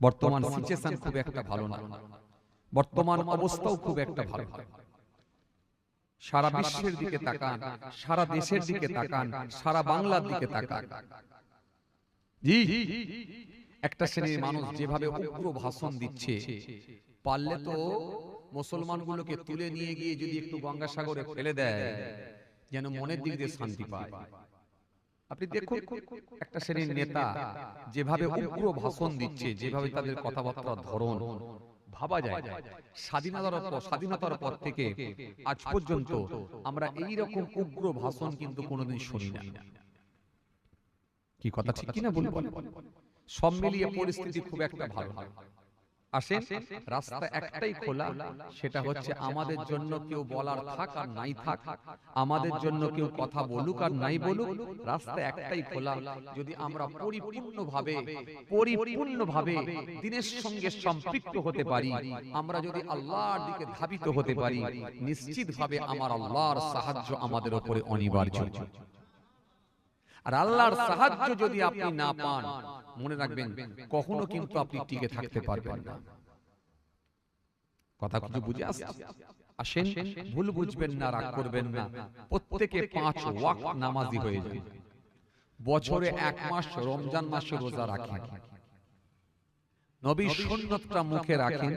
বর্তমান সিচুয়েশন খুব একটা ভালো না, বর্তমান অবস্থাও খুব একটা ভালো না। সারা বিশ্বের দিকে তাকান, সারা দেশের দিকে তাকান, সারা বাংলার দিকে তাকান, জি একটা শ্রেণীর মানুষ যেভাবে উগ্র ভাষণ দিচ্ছে, পারলে তো মুসলমানগুলোকে তুলে নিয়ে গিয়ে যদি একটু গঙ্গাসাগরে ফেলে দেয়, যেন মনের দিক দিয়ে শান্তি পায়। আপনি দেখুন একটা শ্রেণীর নেতা যেভাবে উগ্র ভাষণ দিচ্ছে, যেভাবে তাদের কথাবার্তার ধরন, ভাবা যায় স্বাধীনতার পর থেকে আজ পর্যন্ত আমরা এই রকম উগ্র ভাষণ কিন্তু কোনোদিন শুনি না। কি কথা ঠিক কিনা বলবো? সব মিলিয়ে পরিস্থিতি খুব একটা ভালো না। আসেন, রাস্তা একটাই খোলা, সেটা হচ্ছে আমাদের জন্য কেউ বলার থাক আর নাই থাক, আমাদের জন্য কেউ কথা বলুক আর নাই বলুক, রাস্তা একটাই খোলা। যদি আমরা পরিপূর্ণভাবে দিনের সঙ্গে সম্পৃক্ত হতে পারি, আমরা যদি আল্লাহর দিকে ধাবিত হতে পারি, নিশ্চিতভাবে আমার আল্লাহর সাহায্য আমাদের উপরে অনিবার্য। আর আল্লাহর সাহায্য যদি আপনি না পান, মনে রাখবেন কখনো কিন্তু আপনি টিকে থাকতে পারবেন না। কথা কিছু বুঝে আসছে? আসেন, ভুল বুঝবেন না, রাগ করবেন না। প্রত্যেকে 5 ওয়াক্ত নামাজি হয়ে যান। বছরে 1 মাস রমজান মাসে রোজা রাখেন, নবীর সুন্নতটা মুখে রাখেন,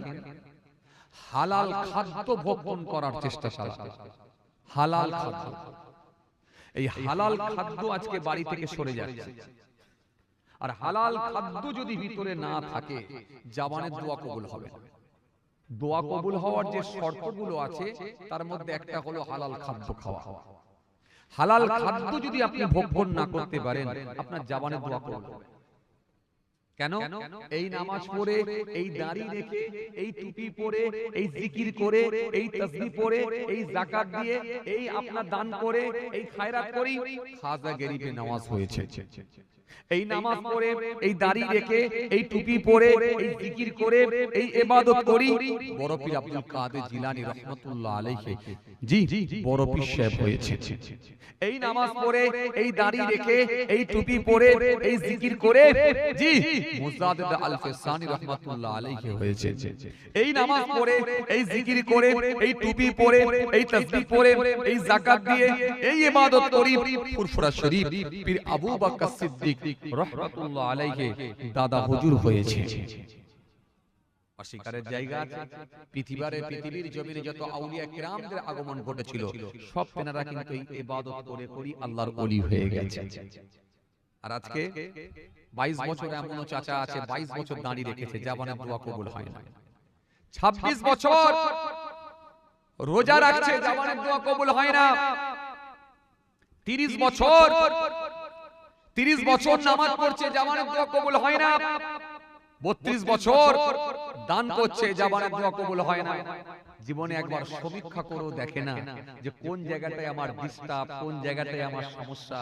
হালাল খাদ্য ভক্ষণ করার চেষ্টা চালান। হালাল খাদ্য, এই হালাল খাদ্য আজকে বাড়ি থেকে সরে যাচ্ছে। আর হালাল খাদ্য যদি ভিতরে না থাকে, জবানের দোয়া কবুল হবে না। দোয়া কবুল হওয়ার যে শর্তগুলো আছে, তার মধ্যে একটা হলো হালাল খাদ্য খাওয়া। হালাল খাদ্য যদি আপনি ভক্ষণ না করতে পারেন, আপনার জবানের দোয়া কবুল হবে না। কেন? এই নামাজ পড়ে, এই দাড়ি রেখে, এই টুপি পরে, এই জিকির করে, এই তাসবিহ পড়ে, এই যাকাত দিয়ে, এই আপনার দান করে, এই খায়রাত করি, খাজা গরিবে নামাজ হয়েছে। এই নামাজ পড়ে, এই দাড়ি রেখে, এই টুপি পরে, এই জিকির করে, এই ইবাদত করি, বড় পীর আব্দুল কাদের জিলানী রাহমাতুল্লাহ আলাইহি জি বড় পীর সাহেব হয়েছে। এই নামাজ পড়ে, এই দাড়ি রেখে, এই টুপি পরে, এই জিকির করে জি মুজাদ্দিদ আল ফিসানি রাহমাতুল্লাহ আলাইহি হয়েছে। এই নামাজ পড়ে, এই জিকির করে, এই টুপি পরে, এই তাসবিহ পরে, এই যাকাত দিয়ে, এই ইবাদত করি, ফুরফুরা শরীফ পীর আবু বকর সিদ্দিক রাহমাতুল্লাহ আলাইহি দাদা হুজুর হয়েছে। অস্বীকারের জায়গা আছে? পৃথিবীর জমিনে যত আউলিয়া কিরামদের আগমন ঘটেছিল, সব তেনারা কিন্তু এই ইবাদত করে করি আল্লাহর ওলি হয়ে গেছে। আর আজকে 22 বছর এমনও চাচা আছে 22 বছর দাঁড়িয়ে রেখেছে, জবানের দোয়া কবুল হয় না। 26 বছর রোজা রাখছে, জবানের দোয়া কবুল হয় না। 30 বছর নামাজ পড়ছে, জবানের দোয়া কবুল হয় না। 32 বছর দান করছে, জবানের দোয়া কবুল হয় না। জীবনে একবার সমীক্ষা করেও দেখে না যে কোন জায়গাটায় আমার ডিস্টার্ব, কোন জায়গাটায় আমার সমস্যা।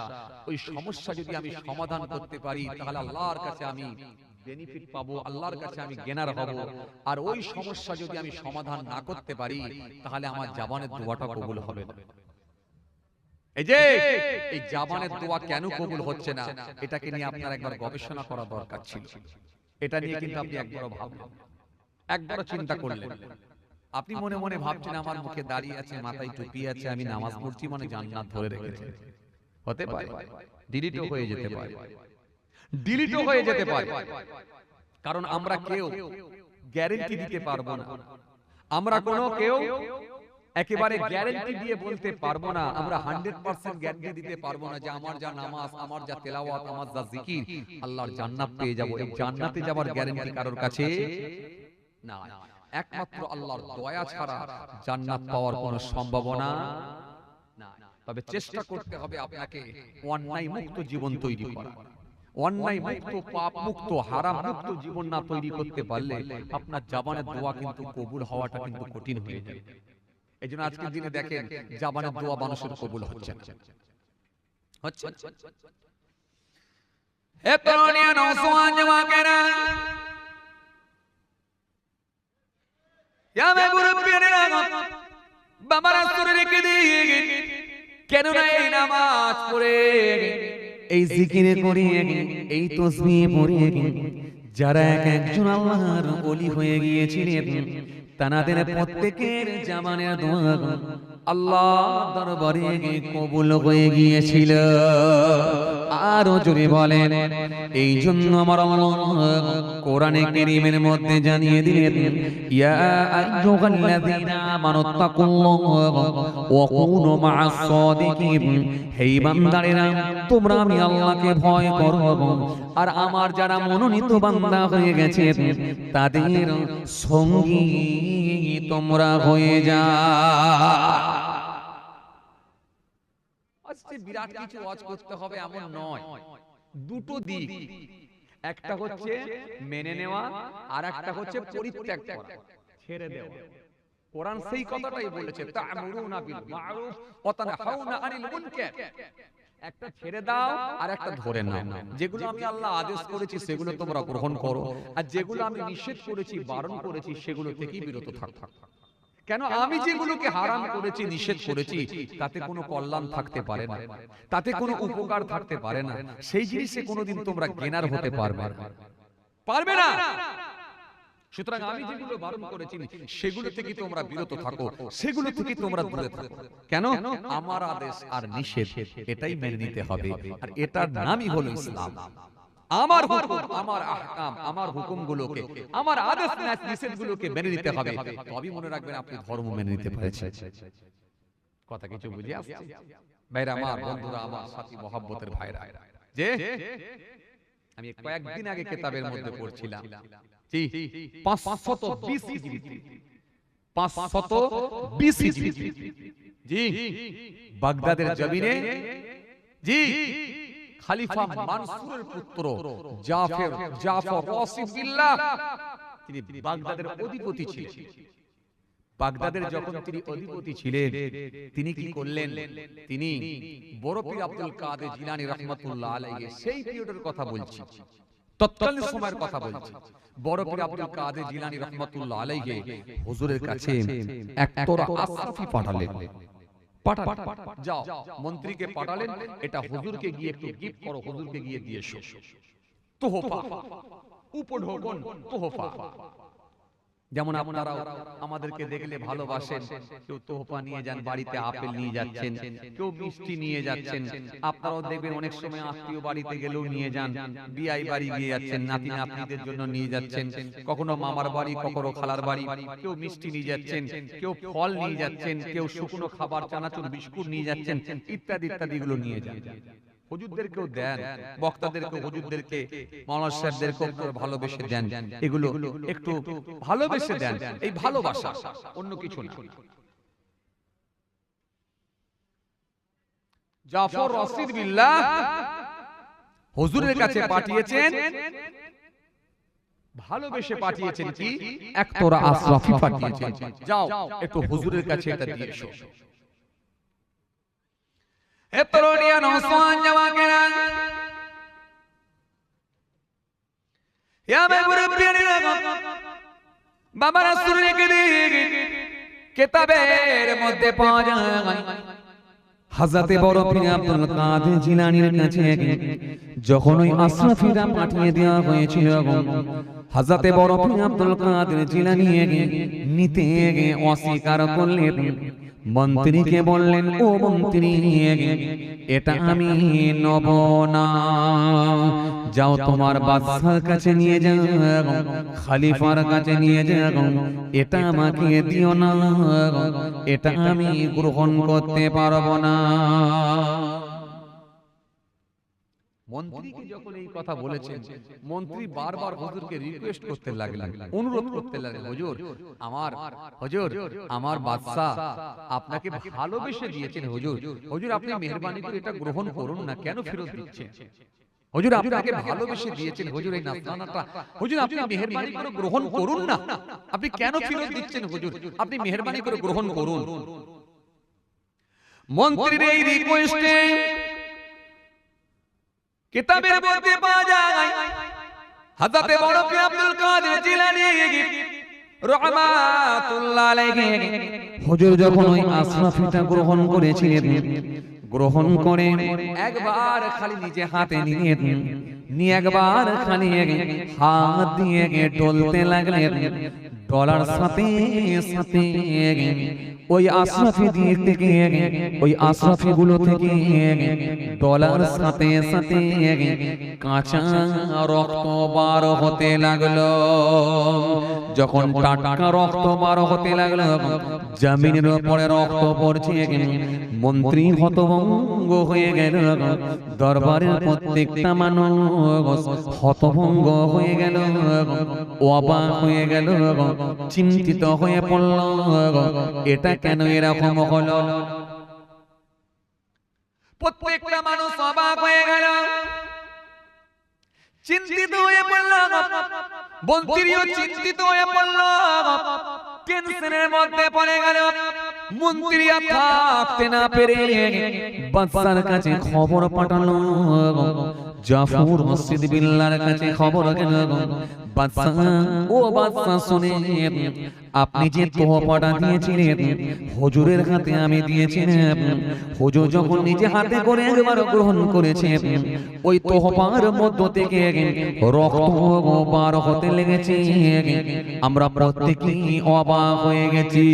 ওই সমস্যা যদি আমি সমাধান করতে পারি, তাহলে আল্লাহর কাছে আমি বেনিফিট পাবো, আল্লাহর কাছে আমি গেনার হব। আর ওই সমস্যা যদি আমি সমাধান না করতে পারি, তাহলে আমার জবানের দোয়াটা কবুল হবে না। এই যে এই জবানের দোয়া কেন কবুল হচ্ছে না, এটাকে নিয়ে আপনার একবার গবেষণা করা দরকার ছিল। এটা নিয়ে কিন্তু আপনি একবারও ভাবলেন, একবারও চিন্তা করলেন? আপনি মনে মনে ভাবছেন আমার মুখে দাড়ি আছে, মাথায় টুপি আছে, আমি নামাজ পড়ছি মানে জান্নাত ধরে রেখেছে। হতে পারে, ডিলিটও হয়ে যেতে পারে, ডিলিটও হয়ে যেতে পারে। কারণ আমরা কেউ গ্যারান্টি দিতে পারবো না, আমরা কোনো কেউ একেবারে গ্যারান্টি দিয়ে বলতে পারবো না, আমরা 100% গ্যারান্টি দিতে পারবো না যে আমার যা নামাজ, আমার যা তেলাওয়াত, আমার যা জিকির, আল্লাহর জান্নাত পেয়ে যাব। এই জান্নাতে যাবার গ্যারান্টি কারোর কাছে না। একমাত্র আল্লাহর দয়া ছাড়া জান্নাত পাওয়ার কোনো সম্ভাবনা না। তবে চেষ্টা করতে হবে আপনাকে অন্যায় মুক্ত জীবন তৈরি করা। অন্যায় মুক্ত, পাপ মুক্ত, হারাম মুক্ত জীবন না তৈরি করতে পারলে আপনার জবানের দোয়া কিন্তু কবুল হওয়াটা কিন্তু কঠিন হয়ে যাবে। এই জন্য আজকের দিনে দেখেন জবানের দোয়া মানুষের কবুল হচ্ছে না। হে তরুণীয়া নওজওয়ান জওয়ানেরা, ইয়া মে মুরব্বিয়েরা, বাবারা সুরে রেখে দিয়ে কেন না এই নামাজ পড়ে, এই জিকির করে, এই তাসবিহ পড়ে যারা এক একজন আল্লাহর ওলি হয়ে গিয়েছিলেন তাদের প্রত্যেকের জামানের দোয়া আল্লাহ দরবারে কবুল হয়ে গিয়েছিল। আরো জোরে বলেন, এই জন্য আমার আল্লাহ কোরআনে কারীমের মধ্যে জানিয়ে দিলেন, ইয়া আইয়ুহাল্লাযীনা আমানুত্তাকুল্লাহ ওয়া কুনু মা'আস সাদিকিন। হে বান্দারা, তোমরা আমি আল্লাহকে ভয় করো আর আমার যারা মনোনীত বান্দা হয়ে গেছে তাদের সঙ্গী তোমরা হয়ে যাও। আজকে বিরাট কিছু ওয়াজ করতে হবে এমন নয়, দুটো দিক, একটা হচ্ছে মেনে নেওয়া আর একটা হচ্ছে পরিত্যাগ করা, ছেড়ে দেওয়া। কোরআন সেই কথাটাই বলেছে, তা'মুরুনা বিল মা'রুফ ওয়া তানহাউনা আনিল মুনকার। একটা ছেড়ে দাও আর একটা ধরে নাও। যেগুলো আমি আল্লাহ আদেশ করেছি সেগুলো তোমরা গ্রহণ করো, আর যেগুলো আমি নিষেধ করেছি, বারণ করেছি, সেগুলো থেকে বিরত থাকো। কেন? আমি যেগুলোকে হারাম করেছি, নিষেধ করেছি, তাতে কোনো কল্যাণ থাকতে পারে না, তাতে কোনো উপকার থাকতে পারে না। সেই জিনিসে কোনোদিন তোমরা জ্ঞানার হতে পারবে না। সুতরাং আমি যেগুলো বারণ করেছি সেগুলো থেকে তোমরা বিরত থাকো, সেগুলো থেকে তোমরা দূরে থাকো। কেন? আমার আদেশ আর নিষেধ এটাই মেনে নিতে হবে, আর এটার নামই হলো ইসলাম। আমার হুকুম, আমার আহকাম, আমার হুকুমগুলোকে, আমার আদেশ নিষেধগুলোকে মেনে নিতে হবে। তবেই মনে রাখবেন আপনি ধর্ম মেনে নিতে পেরেছেন। কথা কিছু বুঝে আসছে? ভাইরা আমার, বন্ধুরা আমার, সাথী মহব্বতের ভাইরা, যে আমি কয়েকদিন আগে কিতাবের মধ্যে পড়ছিলাম, জি 520 হিজরিতে, 520 হিজরিতে, জি বাগদাদের জমিনে, জি খলিফা মানসুরের পুত্র জাফর ওয়াসিফ বিল্লাহ, তিনি বাগদাদের অধিপতি ছিলেন। বাগদাদের যখন তিনি অধিপতি ছিলেন, তিনি কি করলেন? তিনি বড় পীর আব্দুল কাদের জিলানী রাহমাতুল্লাহ আলাইহি, সেই পিরিয়ডের কথা বলছি, তৎকালীন সময়ের কথা বলছি। বড় পীর আব্দুল কাদের জিলানী রাহমাতুল্লাহ আলাইহি হুজুরের কাছে এক তোরা আশরাফি পাঠালেন। যাও, মন্ত্রীকে পাঠালেন, এটা হুজুরকে গিয়ে একটু গিফট করো, হুজুরকে গিয়ে দিয়ে এসো, তোহফা, উপঢৌকন, তোহফা। যেমন আপনারা আমাদেরকে দেখলে ভালোবাসেন, কেউ তোহফা নিয়ে যান, বাড়িতে আপেল নিয়ে যাচ্ছেন, কেউ মিষ্টি নিয়ে যাচ্ছেন। আপনারাও দেখবেন অনেক সময় আত্মীয় বাড়িতে গেলেও নিয়ে যান, বিয়াই বাড়ি গিয়ে যাচ্ছেন, নাতি নাতনিদের জন্য নিয়ে যাচ্ছেন, কখনো মামার বাড়ি, কখনো খালার বাড়ি, কেউ মিষ্টি নিয়ে যাচ্ছেন, কেউ ফল নিয়ে যাচ্ছেন, কেউ শুকনো খাবার, চানাচুর, বিস্কুট নিয়ে যাচ্ছেন, ইত্যাদি ইত্যাদি গুলো নিয়ে যান। হুজুরদেরকেও দেন, বক্তাদেরকে, হুজুরদেরকে, মাওলানা সাহেবদেরকে ভালোবেসে দেন। এগুলো একটু ভালোবেসে দেন, এই ভালোবাসা, অন্য কিছু না। জাফর ওয়াসিফ বিল্লাহ হুজুরের কাছে পাঠিয়েছেন, ভালোবেসে পাঠিয়েছেন, কি এক তোরা আশরাফি পাঠিয়েছেন, যাও একটু হুজুরের কাছে এটা দিয়ে এসো। এ তরুণিয়া নওজওয়ান জাওয়াকেরা, ইয়া মুরব্বিয়ানা, বাবা রাসূলের কিতাবের মধ্যে পাওয়া যায়, হযরতে বড় পীর আব্দুল কাদের জিলানীর কাছে যখন ওই আশরাফিরা পাঠিয়ে দেওয়া হয়েছিল, হযরতে বড় পীর আব্দুল কাদের জিলানী নিতে অস্বীকার করলেন। মন্ত্রীকে বললেন, ও মন্ত্রী, এটা আমি নেব না, যাও তোমার বাদশার কাছে নিয়ে যাও, খলিফার কাছে নিয়ে যাও, এটা আমাকে দিও না, এটা আমি গ্রহণ করতে পারবো না। মন্ত্রীকে যখন এই কথা বলেছেন, মন্ত্রী বারবার হুজুরকে রিকোয়েস্ট করতে লাগলেন, অনুরোধ করতে লাগলেন, হুজুর আমার বাদশা আপনাকে ভালোবেসে দিয়েছেন, হুজুর আপনি মেহেরবানি করে এটা গ্রহণ করুন না, কেন ফেরত দিচ্ছেন? হুজুর আপনাকে ভালোবেসে দিয়েছেন, হুজুর এই নাসরানাটা, হুজুর আপনি মেহেরবানি করে গ্রহণ করুন না, আপনি কেন ফেরত দিচ্ছেন? হুজুর আপনি মেহেরবানি করে গ্রহণ করুন। মন্ত্রীর এই রিকোয়েস্টে কিতাবের মধ্যে পাওয়া যায়, হযরত বড় পীর আব্দুল কাদের জিলানী রাহমাতুল্লাহ আলাইহি হুজুর যখন ওই আশরাফিটা গ্রহণ করেছিলেন, গ্রহণ করে একবার খালি নিজে হাতে নিয়ে একবার খালি হাত দিয়ে ডলতে লাগলেন। ডলার সাথে সাথে ওই আশরাফি দিক থেকে ওই আশরাফি গুলো থেকে ডলার সাথে সাথে কাঁচা রক্ত বার হতে লাগলো। যখন টাটকা রক্ত বার হতে লাগলো, জমিনের উপরে রক্ত পড়ছে, মন্ত্রী হতভঙ্গ হয়ে গেল। দরবারের প্রত্যেকটা মানুষ হতভঙ্গ হয়ে গেল, অবাক হয়ে গেল, চিন্তিত হয়ে পড়ল, এটা কেন এরকম হলো? প্রত্যেকটা মানুষ অবাক হয়ে গেল, চিন্তিত হয়ে পড়ল, মন্ত্রীও চিন্তিত হয়ে পড়ল, টেনশনের মধ্যে পড়ে গেল। মন্ত্রী আর থাকতে না পেরে বাদশার কাছে খবর পাঠালো। জাফর মসজিদ বিল্লাহর কাছে খবর গেল, বাদশা ও বাদশা শুনেন, আপনি যে তোহফাটা দিয়েছিলেন হুজুরের হাতে আমি দিয়েছিলাম, হুজুর যখন নিজে হাতে করে একবার গ্রহণ করেছে, ওই তোহফার মধ্য থেকে রক্ত বার হতে লেগেছে। আমরা প্রত্যেকেই অবাক হয়ে গেছি।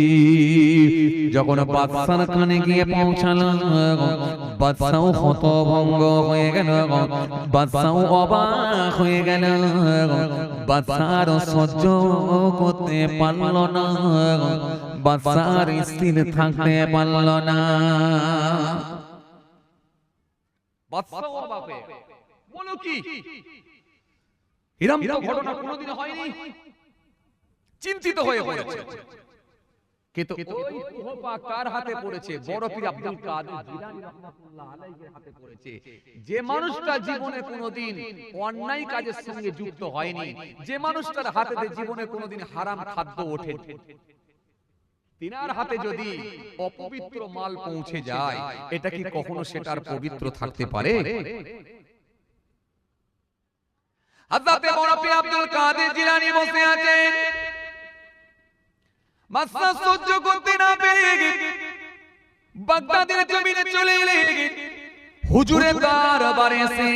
যখন বাদশার কানে গিয়ে পৌঁছালো, বাদশাও হতভঙ্গ হয়ে গেল, বাদশাও অবাক হয়ে গেল। বাদশার সহ্য করতে পারল না, বাদশার স্থির থাকতে পারল না। বাদশা অবাক হয়ে গেল, বলো কি এরকম তো ঘটনা কোনোদিন হয়নি। চিন্তিত হয়ে পড়েছে, কিন্তু ওই তোহফা কার হাতে পড়েছে? বড় পীর আব্দুল কাদের জিলানী রাহমাতুল্লাহ আলাইহির হাতে পড়েছে। যে মানুষটা জীবনে কোনোদিন অন্যায় কাজের সঙ্গে যুক্ত হয়নি, যে মানুষটার হাতে জীবনে কোনোদিন হারাম খাদ্য ওঠেনি, তিনার হাতে যদি অপবিত্র মাল পৌঁছে যায়, এটা কি কখনো সেটার পবিত্র থাকতে পারে? হযরতে বড় পীর আব্দুল কাদের জিলানী বসে আছেন, বাদশা সহ্য করতে না পেরে বাগদাদের জমিনে চলে এলেন। হুজুরের দরবারে এসে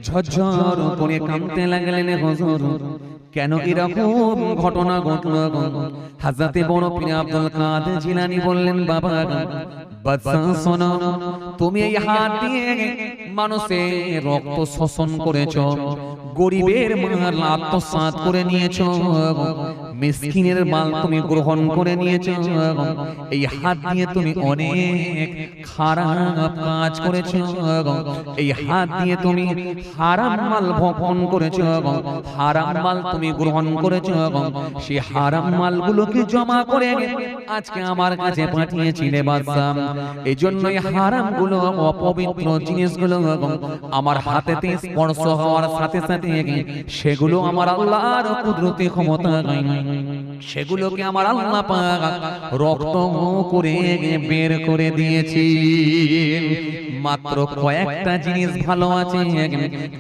ঝরঝর করে কাঁদতে লাগলেন, হুজুর কেন এরকম ঘটনা ঘটলো? হযরতে বড় পীর আব্দুল কাদের জিলানী বললেন, বাবা বাদশা শোনো, তুমি এই হাত দিয়ে মানুষের রক্ত শোষণ করেছো, গরিবের মাল আত্মসাৎ করে নিয়েছো, মিসকিনের মাল তুমি গ্রহণ করে নিয়েছো। এই হাত দিয়ে তুমি অনেক খারাপ কাজ করেছো, এই হাত দিয়ে তুমি হারাম মাল ভক্ষণ করেছো, হারাম মাল তুমি গ্রহণ করেছো। সেই হারাম মালগুলোকে জমা করে আজকে আমার কাছে পাঠিয়েছিলে বাদশা। এই জন্যই হারামগুলো, অপবিত্র জিনিসগুলো আমার হাতেতে স্পর্শ হওয়ার সাথে সাথে সেগুলো আমার আল্লাহর কুদরতি ক্ষমতা, সেগুলোকে আমার আল্লাহ পাক রক্ত করে বের করে দিয়েছি। মাত্র কয়েকটা জিনিস ভালো আছে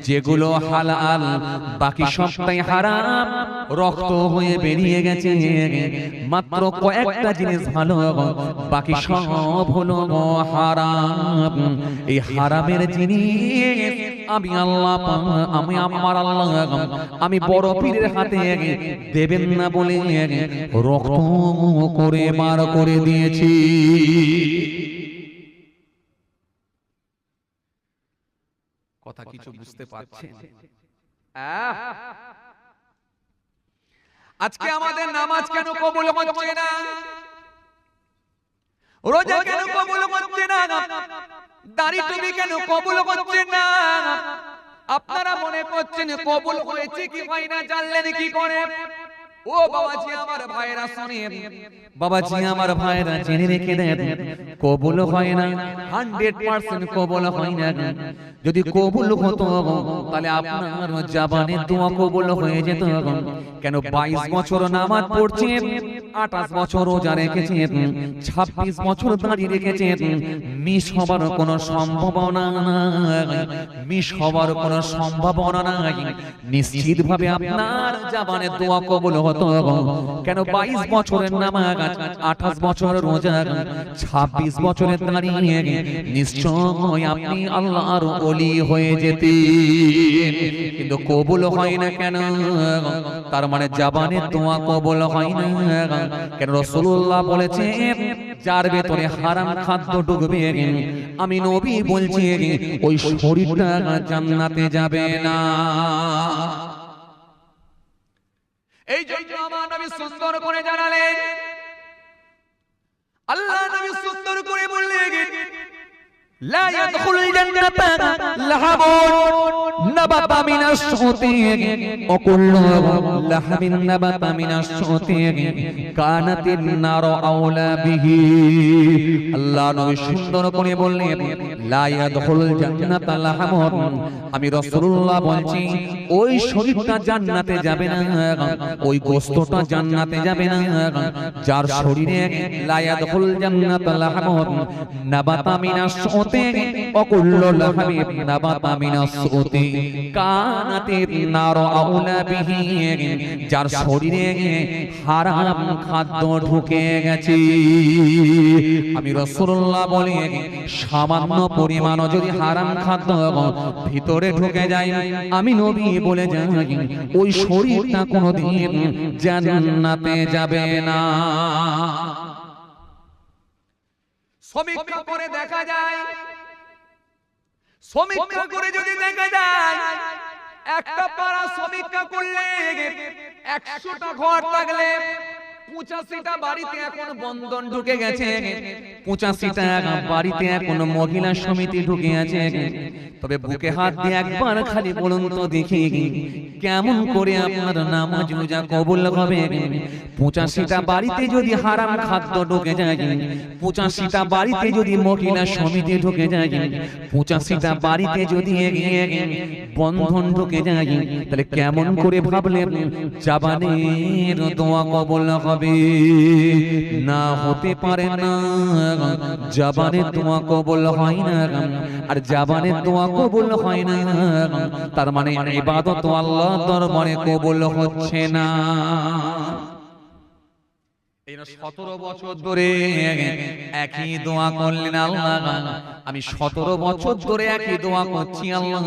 যেগুলো হালাল, বাকি সবটাই হারাম, রক্ত হয়ে বেরিয়ে গেছে। মাত্র কয়েকটা জিনিস ভালো, বাকি সব হলো হারাম। এই হারামের জিনিস আমি আল্লাহ, আমি আমার আল্লাহ, আমি বড় পীরের হাতে দেবেন না বলে রক্ত করে বার করে দিয়েছি। কথা কিছু বুঝতে পারছেন? আজকে আমাদের নামাজ কেন কবুল হচ্ছে না? রোজা কেন কবুল হচ্ছে না? দাড়ি টুপি কেন কবুল হচ্ছে না? আপনারা মনে করছেন কবুল হয়েছে কি হয় না জানলেন কি করে? ও বাবাজি আমার ভাইরা শুনেন, বাবাজি আমার ভাইরা জেনে রেখে দেন, কবুল হয় না, 100% কবুল হয় না। যদি কবুল হতো তাহলে আপনার জবানের দোয়া কবুল হয়ে যেত। কেন 22 বছর নামাজ পড়ছেন, 28 বছর রোজা রেখেছেন, 26 বছর দাঁড়িয়ে রেখেছেন, মিস হবার কোনো সম্ভাবনা নাই, মিস হবার কোনো সম্ভাবনা নাই। নিশ্চিতভাবে আপনার জবানের দোয়া কবুল হতো। হতো কেন 22 বছরের নামাজ 28 বছরের রোজা 26 বছরের দাঁড়িয়ে নিশ্চয় আপনি আল্লাহর ওলি হয়ে যেতেন কিন্তু কবুল হয় না কেন তার মানে জবানে দোয়া কবুল হয় না কেন রাসূলুল্লাহ বলেছেন যার ভেতরে হারাম খাদ্য ঢুকবে আমি নবী বলছি ওই শরীরটা জান্নাতে যাবে না এই জন্য আমার নবী সুন্দর করে জানালেন আল্লাহ নবী সুন্দর করে বললেন لا يدخل الجنة لحم نبت من الشوط وكل لحم نبت من الشوط كانت النار أولى به আল্লাহ নবী সুন্দর করে বললেন لا يدخل الجنة لحم আমি রাসূলুল্লাহ বলছি ওই শরীরটা জান্নাতে যাবে না ওই গোশতটা জান্নাতে যাবে না যার শরীরে لا يدخل الجنة لحم نبت من الشوط وكل لحم نبت من السوط كانت النار أولى به যার শরীরে হারাম খাদ্য ঢুকে গেছে আমি রাসূলুল্লাহ বলি সামান্য পরিমাণও যদি হারাম খাদ্য ভিতরে ঢুকে যায় আমি নবী বলে যাই ওই শরীরটা কোনোদিন জান্নাতে যাবে না সমীক্ষা করে দেখা যায় সমীক্ষা করে যদি দেখা যায় একটা পাড়া সমীক্ষা করলে 100টা ঘর থাকলে 85টা বাড়িতে এখন বন্ধন ঢুকে গেছে 85টা বাড়িতে এখন মহিলা সমিতি ঢুকে আছে তবে বুকে হাত দিয়ে একবার খালি বলুন তো দেখি কেমন করে আপনার নামাজ রোজা কবুল হবে 85টা বাড়িতে যদি হারাম খাদ্য ঢুকে যায় 85টা বাড়িতে যদি মহিলা সমিতি ঢুকে যায় 85টা বাড়িতে যদি বন্ধন ঢুকে যায় তাহলে কেমন করে ভাবলে জাবানের দোয়া কবুল হবে না হতে পারে না জাবানের দোয়া কবুল হয় না আর জাবানের দোয়া কবুল হয় না তার মানে ইবাদত আল্লাহ দরবারে কবুল হচ্ছে না এই 17 বছর ধরে একই দোয়া করলেন আল্লাহ আমি 17 বছর ধরে একই দোয়া করছি আল্লাহ